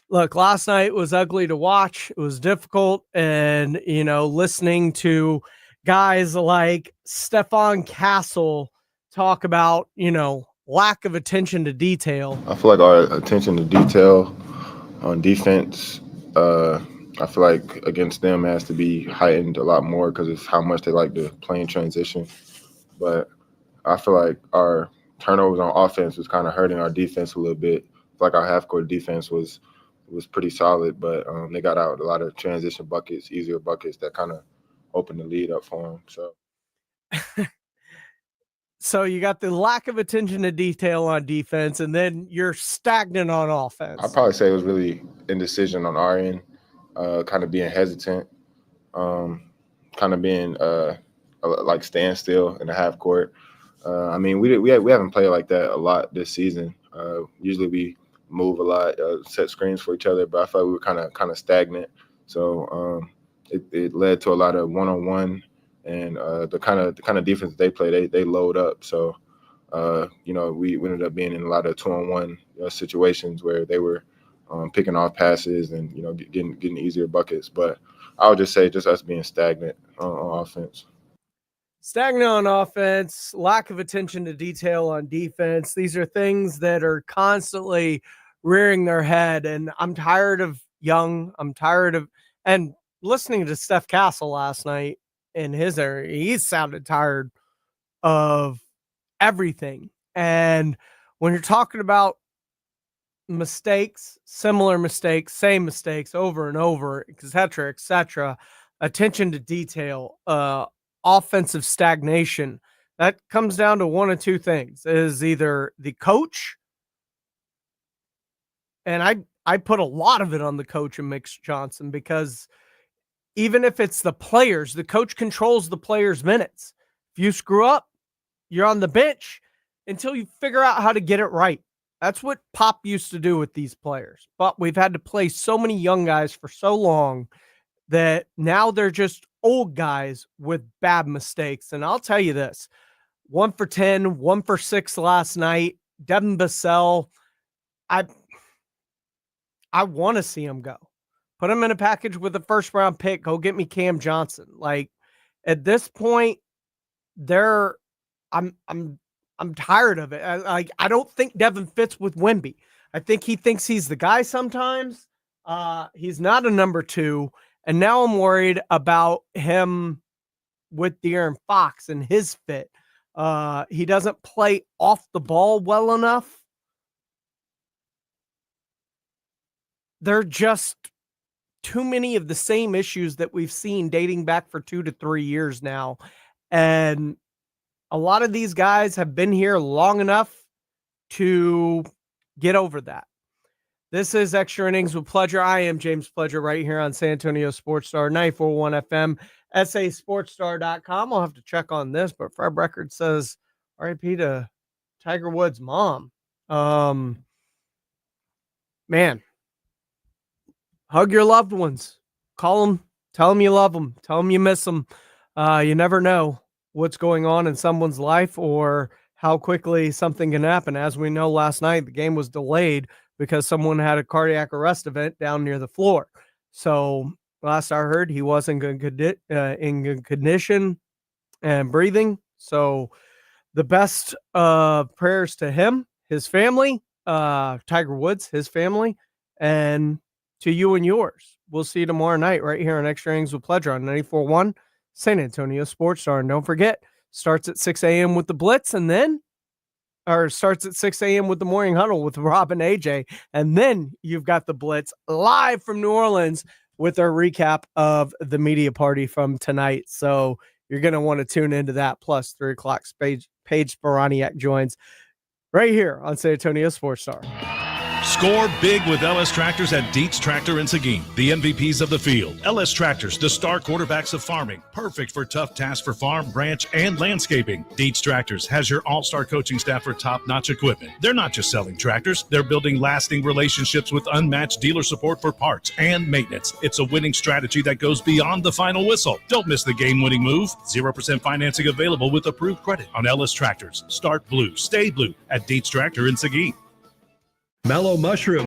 Look, last night was ugly to watch. It was difficult. And, listening to guys like Stefan Castle talk about, lack of attention to detail. I feel like our attention to detail on defense, I feel like against them has to be heightened a lot more because it's how much they like to play in transition. But I feel like our turnovers on offense was kind of hurting our defense a little bit. Like our half-court defense was pretty solid, but they got out a lot of transition buckets, easier buckets that kind of opened the lead up for them. So you got the lack of attention to detail on defense, and then you're stagnant on offense. I'd probably say it was really indecision on our end, kind of being hesitant, kind of being like standstill in the half court. I mean, we haven't played like that a lot this season. Usually we move a lot, set screens for each other, but I felt we were kind of stagnant. So it led to a lot of one-on-one. And the kind of defense they play, they load up. So, we ended up being in a lot of 2-on-1 situations where they were picking off passes and getting easier buckets. But I would just say just us being stagnant on offense. Stagnant on offense, lack of attention to detail on defense. These are things that are constantly rearing their head. And I'm tired of Young. And listening to Steph Castle last night, in his area, he sounded tired of everything. And when you're talking about mistakes, similar mistakes, same mistakes over and over, et cetera, attention to detail, offensive stagnation, that comes down to one of two things. It is either the coach, and I put a lot of it on the coach and Mitch Johnson, because even if it's the players, the coach controls the players' minutes. If you screw up, you're on the bench until you figure out how to get it right. That's what Pop used to do with these players. But we've had to play so many young guys for so long that now they're just old guys with bad mistakes. And I'll tell you this, 1 for 10, 1 for 6 last night. Devin Vassell, I want to see him go. Put him in a package with a first-round pick. Go get me Cam Johnson. Like, at this point, I'm tired of it. I don't think Devin fits with Wemby. I think he thinks he's the guy sometimes. He's not a number 2. And now I'm worried about him with De'Aaron Fox and his fit. He doesn't play off the ball well enough. They're just too many of the same issues that we've seen dating back for 2 to 3 years now. And a lot of these guys have been here long enough to get over that. This is Extra Innings with Pleasure. I am James Pleasure right here on San Antonio Sports Star, 94.1 FM, sasportstar.com. I'll have to check on this, but Fred Record says RIP to Tiger Woods' mom. Man. Hug your loved ones. Call them. Tell them you love them. Tell them you miss them. You never know what's going on in someone's life or how quickly something can happen. As we know, last night, the game was delayed because someone had a cardiac arrest event down near the floor. So last I heard, he wasn't in good condition and breathing. So the best prayers to him, his family, Tiger Woods, his family, and to you and yours. We'll see you tomorrow night right here on Extra Innings with Pleasure on 94.1 San Antonio Sports Star. And don't forget, starts at 6 a.m. with the Blitz, and then starts at 6 a.m. with the Morning Huddle with Rob and AJ. And then you've got the Blitz live from New Orleans with our recap of the media party from tonight. So you're going to want to tune into that. Plus 3 o'clock, Paige Sporaniak joins right here on San Antonio Sports Star. Score big with LS Tractors at Dietz Tractor in Seguin, the MVPs of the field. LS Tractors, the star quarterbacks of farming, perfect for tough tasks for farm, branch, and landscaping. Dietz Tractors has your all-star coaching staff for top-notch equipment. They're not just selling tractors, they're building lasting relationships with unmatched dealer support for parts and maintenance. It's a winning strategy that goes beyond the final whistle. Don't miss the game-winning move. 0% financing available with approved credit on LS Tractors. Start blue, stay blue at Dietz Tractor in Seguin. Mellow Mushroom